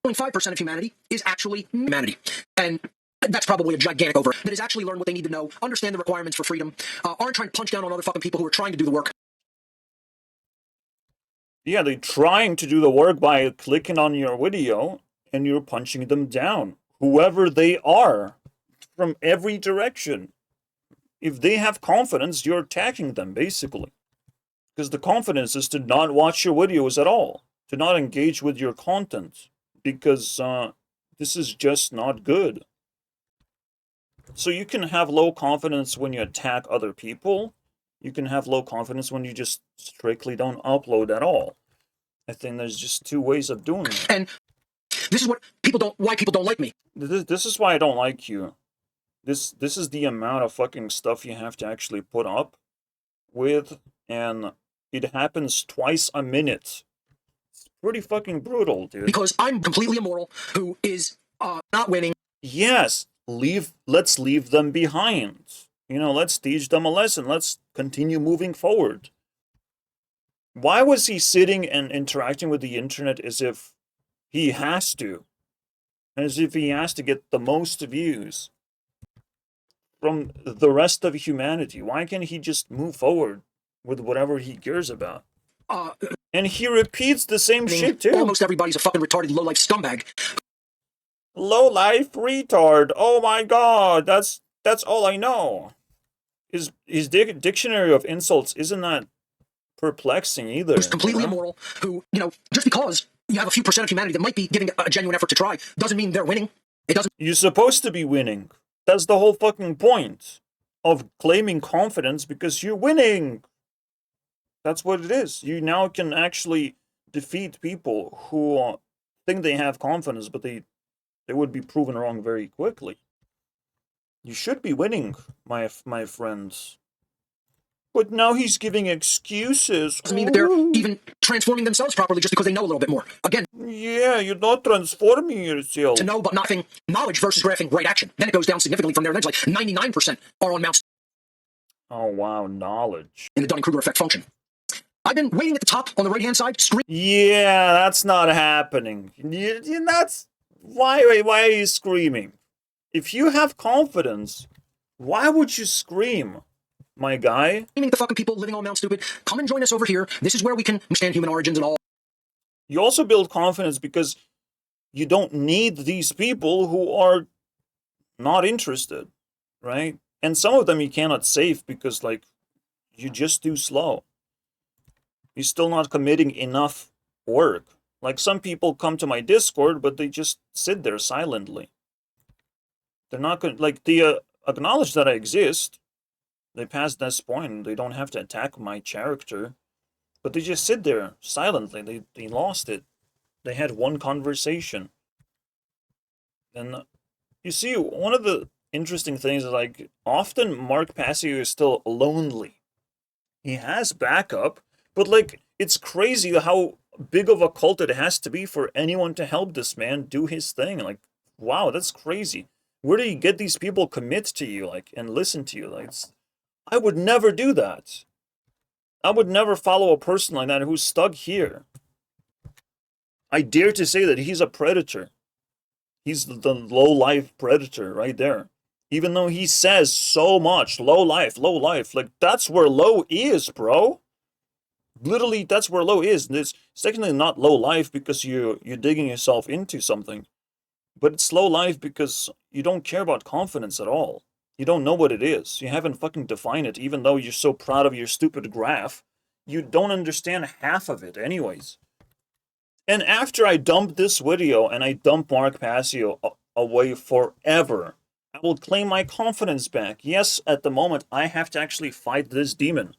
0.5% of humanity is actually humanity. And that's probably a gigantic over. That is actually learn what they need to know, understand the requirements for freedom, aren't trying to punch down on other fucking people who are trying to do the work. Yeah, they're trying to do the work by clicking on your video and you're punching them down. Whoever they are, from every direction. If they have confidence, you're attacking them, basically. Because the confidence is to not watch your videos at all, to not engage with your content, because this is just not good. So you can have low confidence when you attack other people. You can have low confidence when you just strictly don't upload at all. I think there's just two ways of doing it. And this is why people don't like me. This is why I don't like you. This is the amount of fucking stuff you have to actually put up with, and it happens twice a minute. It's pretty fucking brutal, dude. Because I'm completely immoral, who is not winning. Yes, let's leave them behind. You know, let's teach them a lesson. Let's continue moving forward. Why was he sitting and interacting with the internet as if he has to? As if he has to get the most views from the rest of humanity? Why can't he just move forward with whatever he cares about? And he repeats the same shit too. Almost everybody's a fucking retarded low-life scumbag. Low-life retard. Oh my god, that's all I know. His dictionary of insults isn't that perplexing either. Who's completely immoral, who, just because you have a few percent of humanity that might be giving a genuine effort to try, doesn't mean they're winning. It doesn't. You're supposed to be winning. That's the whole fucking point of claiming confidence, because you're winning. That's what it is. You now can actually defeat people who think they have confidence, but they would be proven wrong very quickly. You should be winning, my friends. But now he's giving excuses. Doesn't mean that they're even transforming themselves properly just because they know a little bit more. Again. Yeah, you're not transforming yourself. To know but nothing, knowledge versus graphing right action. Then it goes down significantly from there. Then it's like 99% are on mounts. Oh, wow, knowledge. In the Dunning-Kruger effect function. I've been waiting at the top on the right-hand side. Yeah, that's not happening. Why are you screaming? If you have confidence, why would you scream? My guy? The fucking people living on Mount Stupid, come and join us over here. This is where we can understand human origins and all. You also build confidence because you don't need these people who are not interested, right? And some of them you cannot save because, like, you're just too slow. You're still not committing enough work. Like, some people come to my Discord, but they just sit there silently. They're not going to, like, they acknowledge that I exist. They passed this point. They don't have to attack my character. But they just sit there silently. They lost it. They had one conversation. And you see, one of the interesting things is, like, often Mark Passio is still lonely. He has backup, but, like, it's crazy how big of a cult it has to be for anyone to help this man do his thing. Like, wow, that's crazy. Where do you get these people commit to you, like, and listen to you? Like, I would never do that. I would never follow a person like that who's stuck here. I dare to say that he's a predator. He's the low-life predator right there. Even though he says so much, low life. Like, that's where low is, bro. Literally, that's where low is. It's technically not low life because you're digging yourself into something. But it's low life because you don't care about confidence at all. You don't know what it is. You haven't fucking defined it, even though you're so proud of your stupid graph. You don't understand half of it anyways. And after I dump this video and I dump Mark Passio away forever, I will claim my confidence back. Yes, at the moment, I have to actually fight this demon.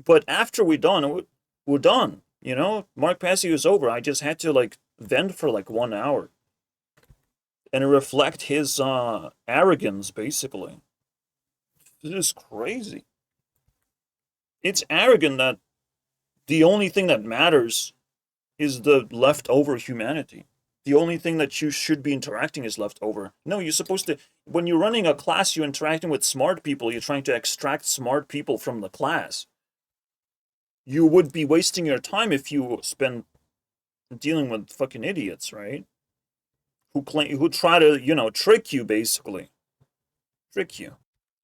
But after we're done, we're done. You know, Mark Passio is over. I just had to, like, vent for, like, 1 hour. And reflect his arrogance, basically. This is crazy. It's arrogant that the only thing that matters is the leftover humanity. The only thing that you should be interacting is left over. No, you're supposed to, when you're running a class, you're interacting with smart people. You're trying to extract smart people from the class. You would be wasting your time if you spend dealing with fucking idiots, right? Who try to, you know, trick you, basically. Trick you.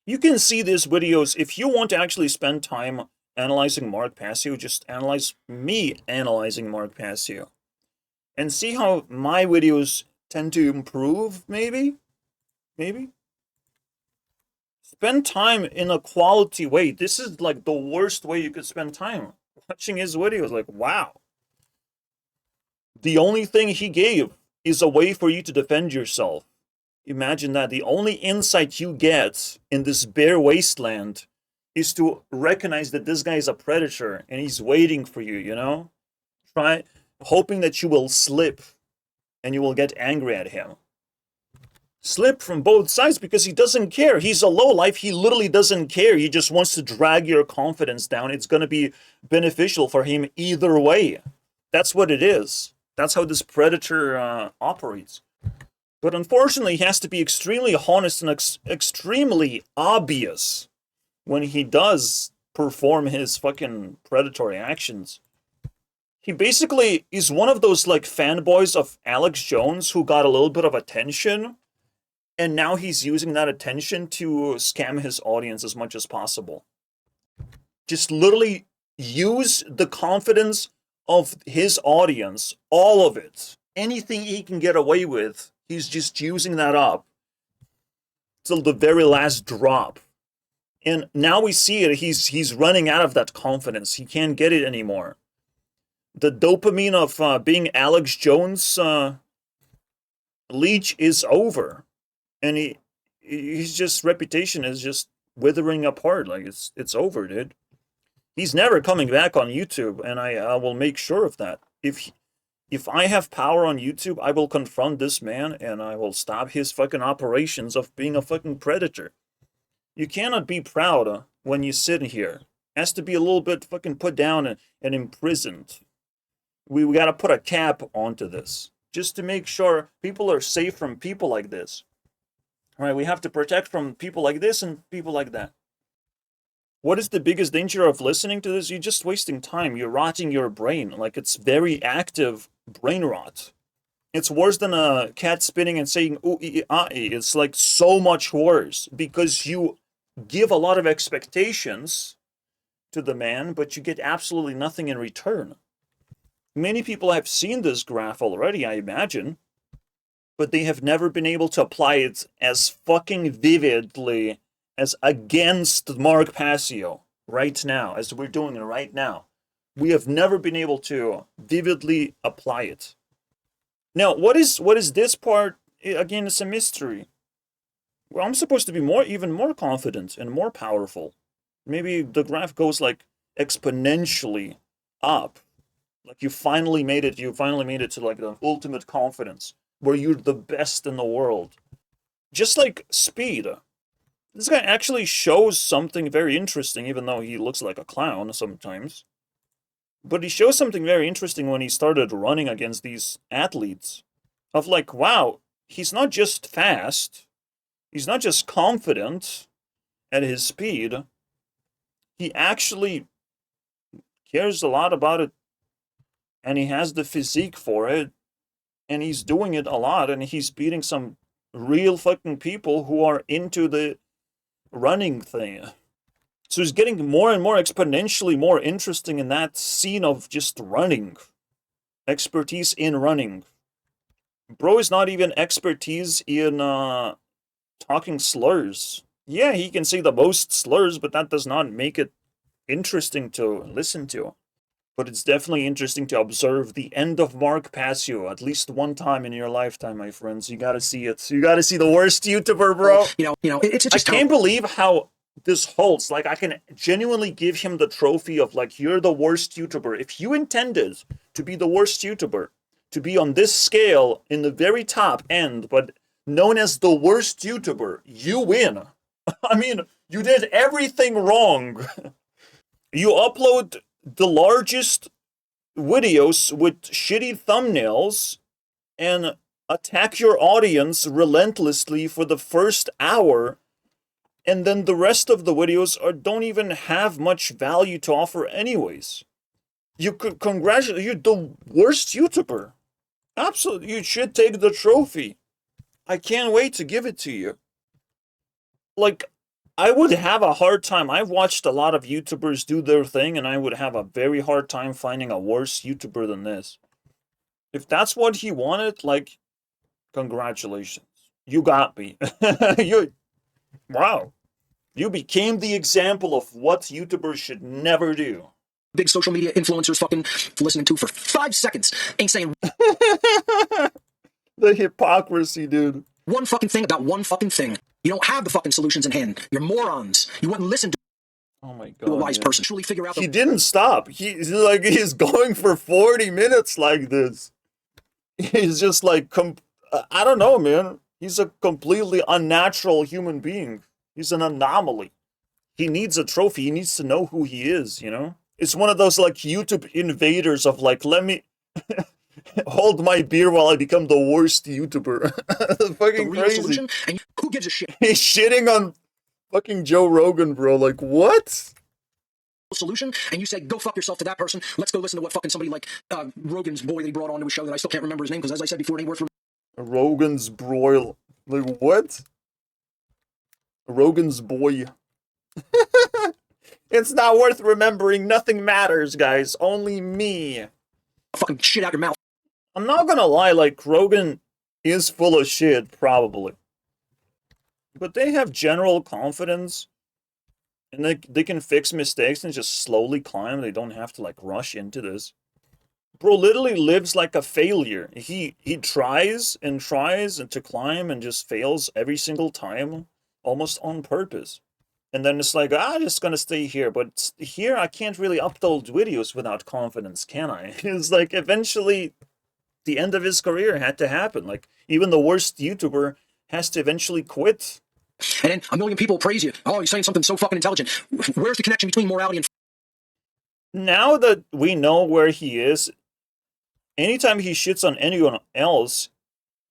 You can see these videos. If you want to actually spend time analyzing Mark Passio, just analyze me analyzing Mark Passio. And see how my videos tend to improve, maybe? Maybe? Spend time in a quality way. This is like the worst way you could spend time. Watching his videos, like, wow. The only thing he gave is a way for you to defend yourself. Imagine that. The only insight you get in this bare wasteland is to recognize that this guy is a predator and he's waiting for you, you know? Hoping that you will slip and you will get angry at him. Slip from both sides because he doesn't care. He's a lowlife. He literally doesn't care. He just wants to drag your confidence down. It's going to be beneficial for him either way. That's what it is. That's how this predator operates. But unfortunately, he has to be extremely honest and extremely obvious when he does perform his fucking predatory actions. He basically is one of those, like, fanboys of Alex Jones who got a little bit of attention, and now he's using that attention to scam his audience as much as possible. Just literally use the confidence of his audience, all of it. Anything he can get away with, he's just using that up till the very last drop. And now we see it, he's running out of that confidence. He can't get it anymore. The dopamine of being Alex Jones leech is over, and his just reputation is just withering apart. Like it's over, dude. He's never coming back on YouTube, and I will make sure of that. If I have power on YouTube, I will confront this man, and I will stop his fucking operations of being a fucking predator. You cannot be proud when you sit here. It has to be a little bit fucking put down and imprisoned. We got to put a cap onto this just to make sure people are safe from people like this. All right, we have to protect from people like this and people like that. What is the biggest danger of listening to this? You're just wasting time. You're rotting your brain. Like, it's very active brain rot. It's worse than a cat spitting and saying, ooh, ee, ah, ee. It's like so much worse because you give a lot of expectations to the man, but you get absolutely nothing in return. Many people have seen this graph already, I imagine, but they have never been able to apply it as fucking vividly as against Mark Passio right now, as we're doing it right now. We have never been able to vividly apply it. Now, what is this part? Again, it's a mystery. Well, I'm supposed to be even more confident and more powerful. Maybe the graph goes like exponentially up. Like you finally made it to like the ultimate confidence, where you're the best in the world. Just like speed. This guy actually shows something very interesting, even though he looks like a clown sometimes. But he shows something very interesting when he started running against these athletes. Of like, wow, he's not just fast, he's not just confident at his speed, he actually cares a lot about it. And he has the physique for it, and he's doing it a lot, and he's beating some real fucking people who are into the running thing. So he's getting more and more exponentially more interesting in that scene of just running. Expertise in running. Bro is not even expertise in talking slurs. Yeah, he can say the most slurs, but that does not make it interesting to listen to. But it's definitely interesting to observe the end of Mark Passio at least one time in your lifetime, my friends. You gotta see it. You gotta see the worst YouTuber, bro. It's just I can't believe how this holds. Like, I can genuinely give him the trophy of, like, you're the worst YouTuber. If you intended to be the worst YouTuber, to be on this scale in the very top end, but known as the worst YouTuber, you win. I mean, you did everything wrong. You upload the largest videos with shitty thumbnails, and attack your audience relentlessly for the first hour, and then the rest of the videos don't even have much value to offer anyways. You could congratulate, you're the worst YouTuber. Absolutely, you should take the trophy. I can't wait to give it to you. Like, I would have a hard time. I've watched a lot of YouTubers do their thing, and I would have a very hard time finding a worse YouTuber than this. If that's what he wanted, like, congratulations. You got me. Wow. You became the example of what YouTubers should never do. Big social media influencers fucking listening to for 5 seconds ain't saying the hypocrisy, dude. one fucking thing about one fucking thing. You don't have the fucking solutions in hand. You're morons. You wouldn't listen to oh my God, a wise person. Truly figure out. He didn't stop. He's going for 40 minutes like this. He's just like, I don't know, man. He's a completely unnatural human being. He's an anomaly. He needs a trophy. He needs to know who he is, you know? It's one of those, like, YouTube invaders of, like, let me hold my beer while I become the worst YouTuber. Fucking crazy. Solution, and who gives a shit? He's shitting on fucking Joe Rogan, bro. Like, what? Solution, and you say, go fuck yourself to that person. Let's go listen to what fucking somebody like Rogan's boy that he brought onto his show that I still can't remember his name, because as I said before, it ain't worth Rogan's broil. Like, what? Rogan's boy. It's not worth remembering. Nothing matters, guys. Only me. Fucking shit out your mouth. I'm not gonna lie, like, Rogan is full of shit, probably. But they have general confidence. And they can fix mistakes and just slowly climb. They don't have to, like, rush into this. Bro literally lives like a failure. He tries and to climb and just fails every single time, almost on purpose. And then it's like, I'm just gonna stay here. But here I can't really upload videos without confidence, can I? It's like, eventually, the end of his career had to happen. Like, even the worst YouTuber has to eventually quit. And then a million people praise you. Oh, you're saying something so fucking intelligent. Where's the connection between morality and... Now that we know where he is, anytime he shits on anyone else,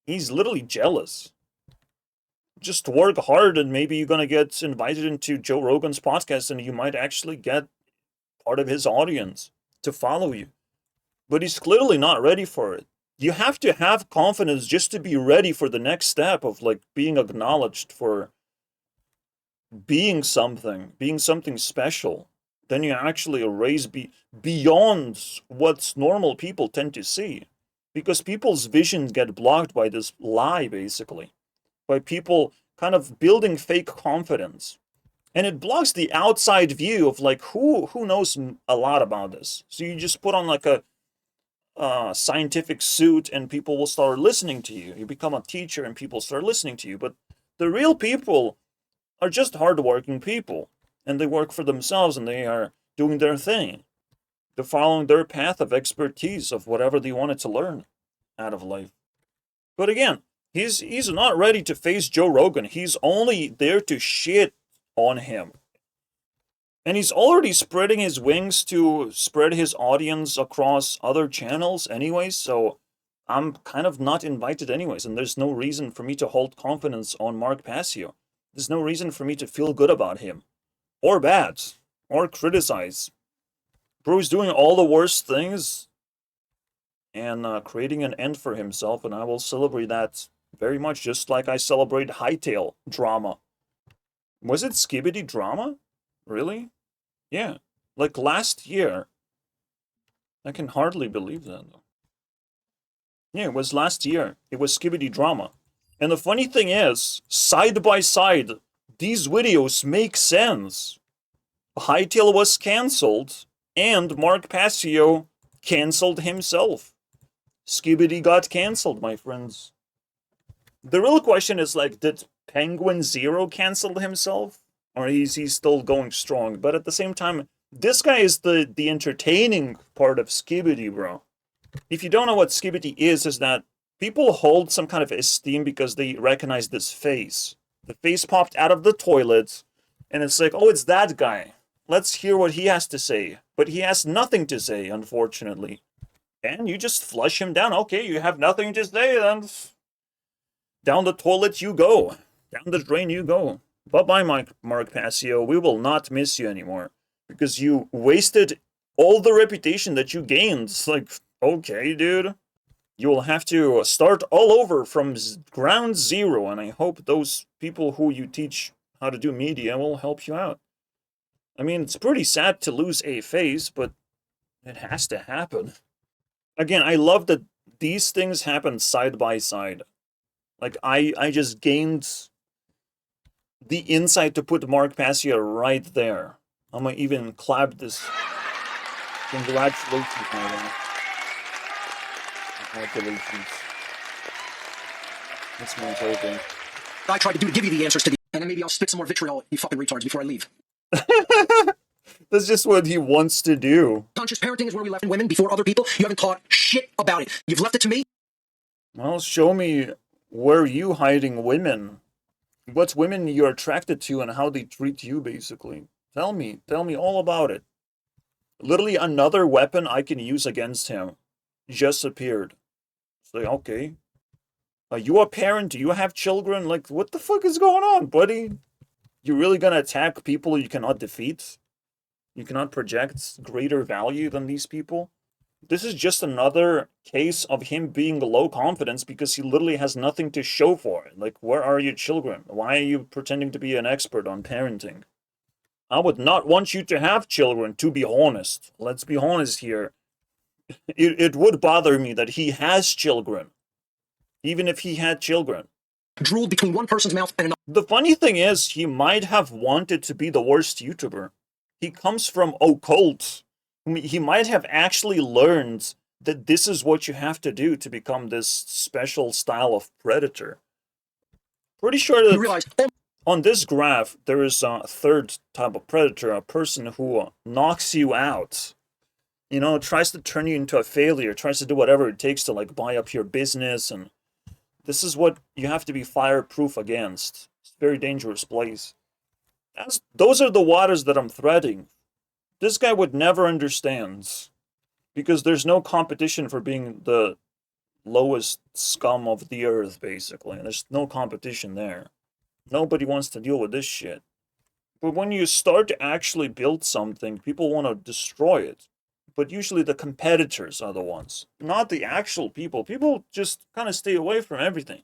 he's literally jealous. Just work hard and maybe you're gonna get invited into Joe Rogan's podcast and you might actually get part of his audience to follow you. But he's clearly not ready for it. You have to have confidence just to be ready for the next step of, like, being acknowledged for being something special. Then you actually raise beyond what normal people tend to see. Because people's visions get blocked by this lie, basically. By people kind of building fake confidence. And it blocks the outside view of, like, who knows a lot about this. So you just put on, like, a scientific suit and people will start listening to you. You become a teacher and people start listening to you. But the real people are just hardworking people. And they work for themselves and they are doing their thing. They're following their path of expertise of whatever they wanted to learn out of life. But again, he's not ready to face Joe Rogan. He's only there to shit on him. And he's already spreading his wings to spread his audience across other channels anyways, so I'm kind of not invited anyways, and there's no reason for me to hold confidence on Mark Passio. There's no reason for me to feel good about him. Or bad. Or criticize. Bro's doing all the worst things and creating an end for himself, and I will celebrate that very much, just like I celebrate Hightail drama. Was it Skibbity drama? Really? Yeah. Like last year. I can hardly believe that, though. Yeah, it was last year. It was Skibbity drama. And the funny thing is, side by side, these videos make sense. Hightail was cancelled, and Mark Passio cancelled himself. Skibbity got cancelled, my friends. The real question is, like, did Penguin Zero cancel himself? Or is he still going strong? But at the same time, this guy is the entertaining part of Skibbity, bro. If you don't know what Skibbity is that people hold some kind of esteem because they recognize this face. The face popped out of the toilet, and it's like, oh, it's that guy. Let's hear what he has to say. But he has nothing to say, unfortunately. and you just flush him down. Okay, you have nothing to say, then down the toilet you go. Down the drain you go. Bye-bye, Mark Passio. We will not miss you anymore. Because you wasted all the reputation that you gained. It's like, okay, dude. You will have to start all over from ground zero, and I hope those people who you teach how to do media will help you out. I mean, it's pretty sad to lose a face, but it has to happen. Again, I love that these things happen side by side. Like, I just gained the insight to put Mark Passio right there. I'm gonna even clap this. Congratulations, my man. Congratulations. That's my token. I tried to give you the answers to the, and then maybe I'll spit some more vitriol, you fucking retards, before I leave. That's just what he wants to do. Conscious parenting is where we left women before other people. You haven't taught shit about it. You've left it to me. Well, show me where you hiding women. What women you're attracted to and how they treat you, basically. Tell me all about it. Literally another weapon I can use against him just appeared. It's like, okay. Are you a parent? Do you have children? Like, what the fuck is going on, buddy? You really gonna attack people you cannot defeat? You cannot project greater value than these people? This is just another case of him being low confidence because he literally has nothing to show for it. Like, where are your children? Why are you pretending to be an expert on parenting? I would not want you to have children, to be honest. Let's be honest here. It would bother me that he has children. Even if he had children. Drooled between one person's mouth and another. The funny thing is, he might have wanted to be the worst YouTuber. He comes from occult. He might have actually learned that this is what you have to do to become this special style of predator. Pretty sure that You realize, on this graph, there is a third type of predator, a person who knocks you out. You know, tries to turn you into a failure, tries to do whatever it takes to, like, buy up your business, and this is what you have to be fireproof against. It's a very dangerous place. Those are the waters that I'm threading. This guy would never understand. Because there's no competition for being the lowest scum of the earth, basically. There's no competition there. Nobody wants to deal with this shit. But when you start to actually build something, people want to destroy it. But usually the competitors are the ones, not the actual people. People just kind of stay away from everything.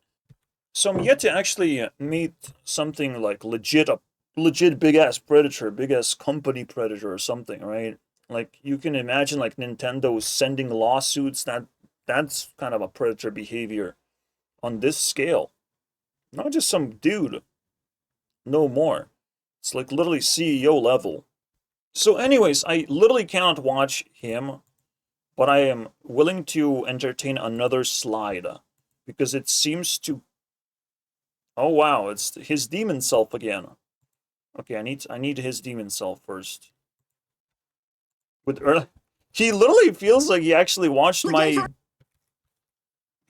So I'm yet to actually meet something like legit big-ass predator, big-ass company predator or something, right? Like, you can imagine, like, Nintendo sending lawsuits. That's kind of a predator behavior on this scale. Not just some dude. No more. It's like literally CEO level. So anyways, I literally cannot watch him, but I am willing to entertain another slide. Because it seems to... Oh wow, it's his demon self again. Okay, I need his demon self first. He literally feels like he actually watched my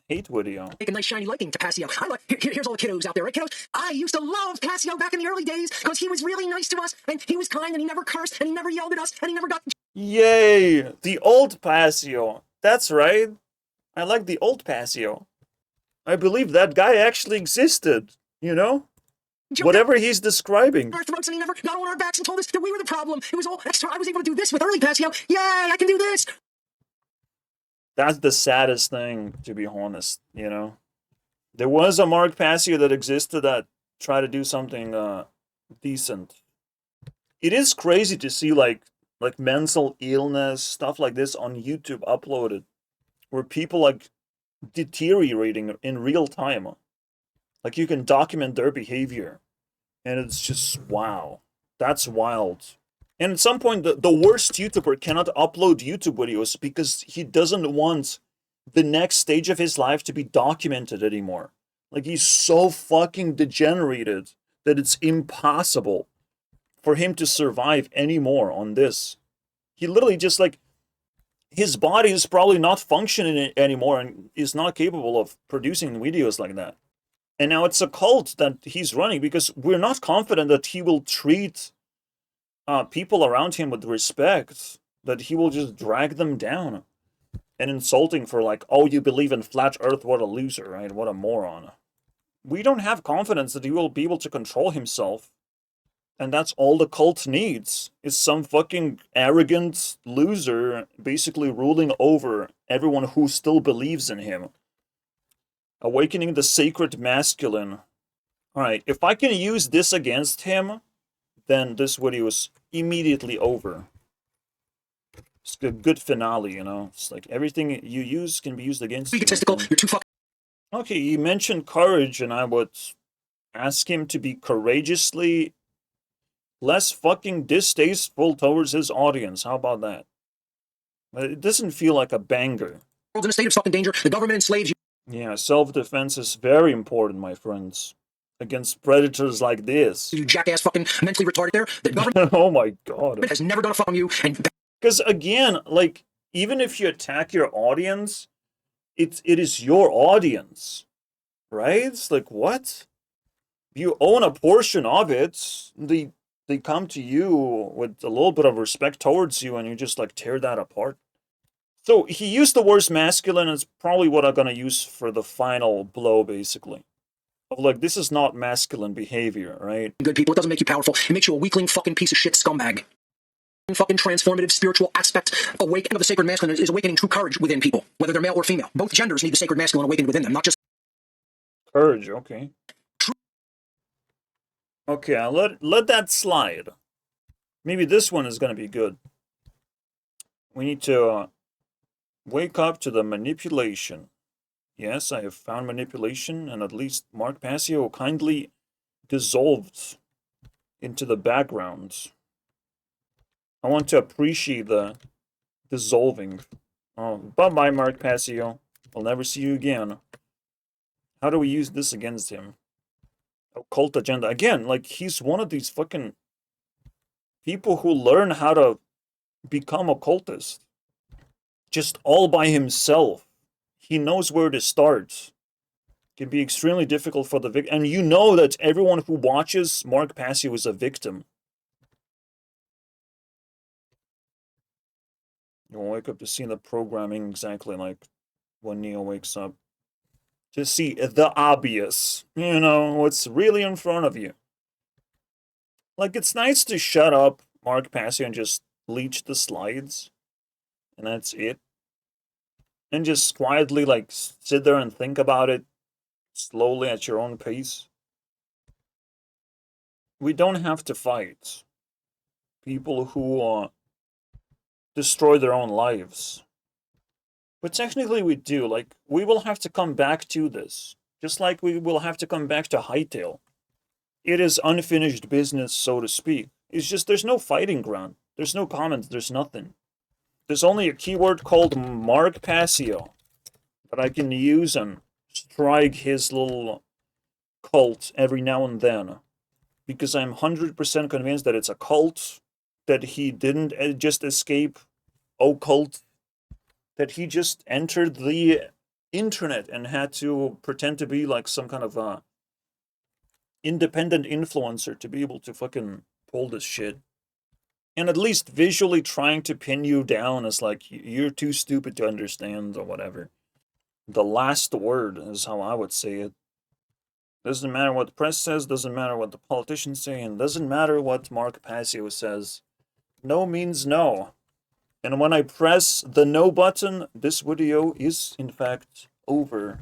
hate video. Make a nice shiny liking to Passio. Here's all the kiddos out there, right, kiddos? I used to love Passio back in the early days because he was really nice to us, and he was kind, and he never cursed, and he never yelled at us, and he never got... Yay! The old Passio. That's right. I like the old Passio. I believe that guy actually existed, you know? Whatever he's describing. Our throats, and he never got on our backs and told us that we were the problem. It was all extra. I was able to do this with early Passio. Yay, I can do this. That's the saddest thing, to be honest, you know? There was a Mark Passio that existed that tried to do something decent. It is crazy to see, like mental illness, stuff like this on YouTube uploaded, where people, like, deteriorating in real time. Like, you can document their behavior. And it's just, wow. That's wild. And at some point, the worst YouTuber cannot upload YouTube videos because he doesn't want the next stage of his life to be documented anymore. Like, he's so fucking degenerated that it's impossible for him to survive anymore on this. He literally just, like, his body is probably not functioning anymore and is not capable of producing videos like that. And now it's a cult that he's running because we're not confident that he will treat people around him with respect, that he will just drag them down. and insulting for like, oh, you believe in flat earth, what a loser, right? What a moron. We don't have confidence that he will be able to control himself. And that's all the cult needs, is some fucking arrogant loser basically ruling over everyone who still believes in him. Awakening the sacred masculine. Alright, if I can use this against him, then this video is immediately over. It's a good finale, you know? It's like everything you use can be used against you. Egotistical, you're too fucking... Okay, you mentioned courage, and I would ask him to be courageously less fucking distasteful towards his audience. How about that? It doesn't feel like a banger. ...world's in a state of fucking danger. The government enslaves you. Yeah, self-defense is very important, my friends. Against predators like this. You jackass fucking mentally retarded there. The government Oh my god. has never done a fuck on you, and... Because again, like, even if you attack your audience, it is your audience. Right? It's like, what? You own a portion of it. They come to you with a little bit of respect towards you, and you just like tear that apart. So he used the word masculine, and it's probably what I'm gonna use for the final blow, basically. Of like, this is not masculine behavior, right? Good people, it doesn't make you powerful. It makes you a weakling fucking piece of shit scumbag. Fucking transformative spiritual aspect. Awakening of the sacred masculine is awakening true courage within people, whether they're male or female. Both genders need the sacred masculine awakened within them, not just... Courage, okay. Okay, I'll let that slide. Maybe this one is gonna be good. We need to wake up to the manipulation. Yes, I have found manipulation, and at least Mark Passio kindly dissolved into the background. I want to appreciate the dissolving. Oh, bye-bye, Mark Passio. I'll never see you again. How do we use this against him? Occult agenda. Again, like, he's one of these fucking people who learn how to become occultist. Just all by himself. He knows where to start. It can be extremely difficult for the victim. And you know that everyone who watches Mark Passio is a victim. You'll wake up to see the programming exactly like when Neo wakes up. To see the obvious. You know, what's really in front of you. Like, it's nice to shut up Mark Passio and just leech the slides. And that's it. And just quietly, like, sit there and think about it slowly at your own pace. We don't have to fight people who destroy their own lives. But technically we do. Like, we will have to come back to this. Just like we will have to come back to Hightail. It is unfinished business, so to speak. It's just there's no fighting ground. There's no comments. There's nothing. There's only a keyword called Mark Passio that I can use and strike his little cult every now and then. Because I'm 100% convinced that it's a cult, that he didn't just escape occult, that he just entered the internet and had to pretend to be like some kind of a independent influencer to be able to fucking pull this shit. And at least visually trying to pin you down as like, you're too stupid to understand or whatever. The last word is how I would say it. Doesn't matter what the press says, doesn't matter what the politicians say, and doesn't matter what Mark Passio says. No means no. And when I press the no button, this video is in fact over.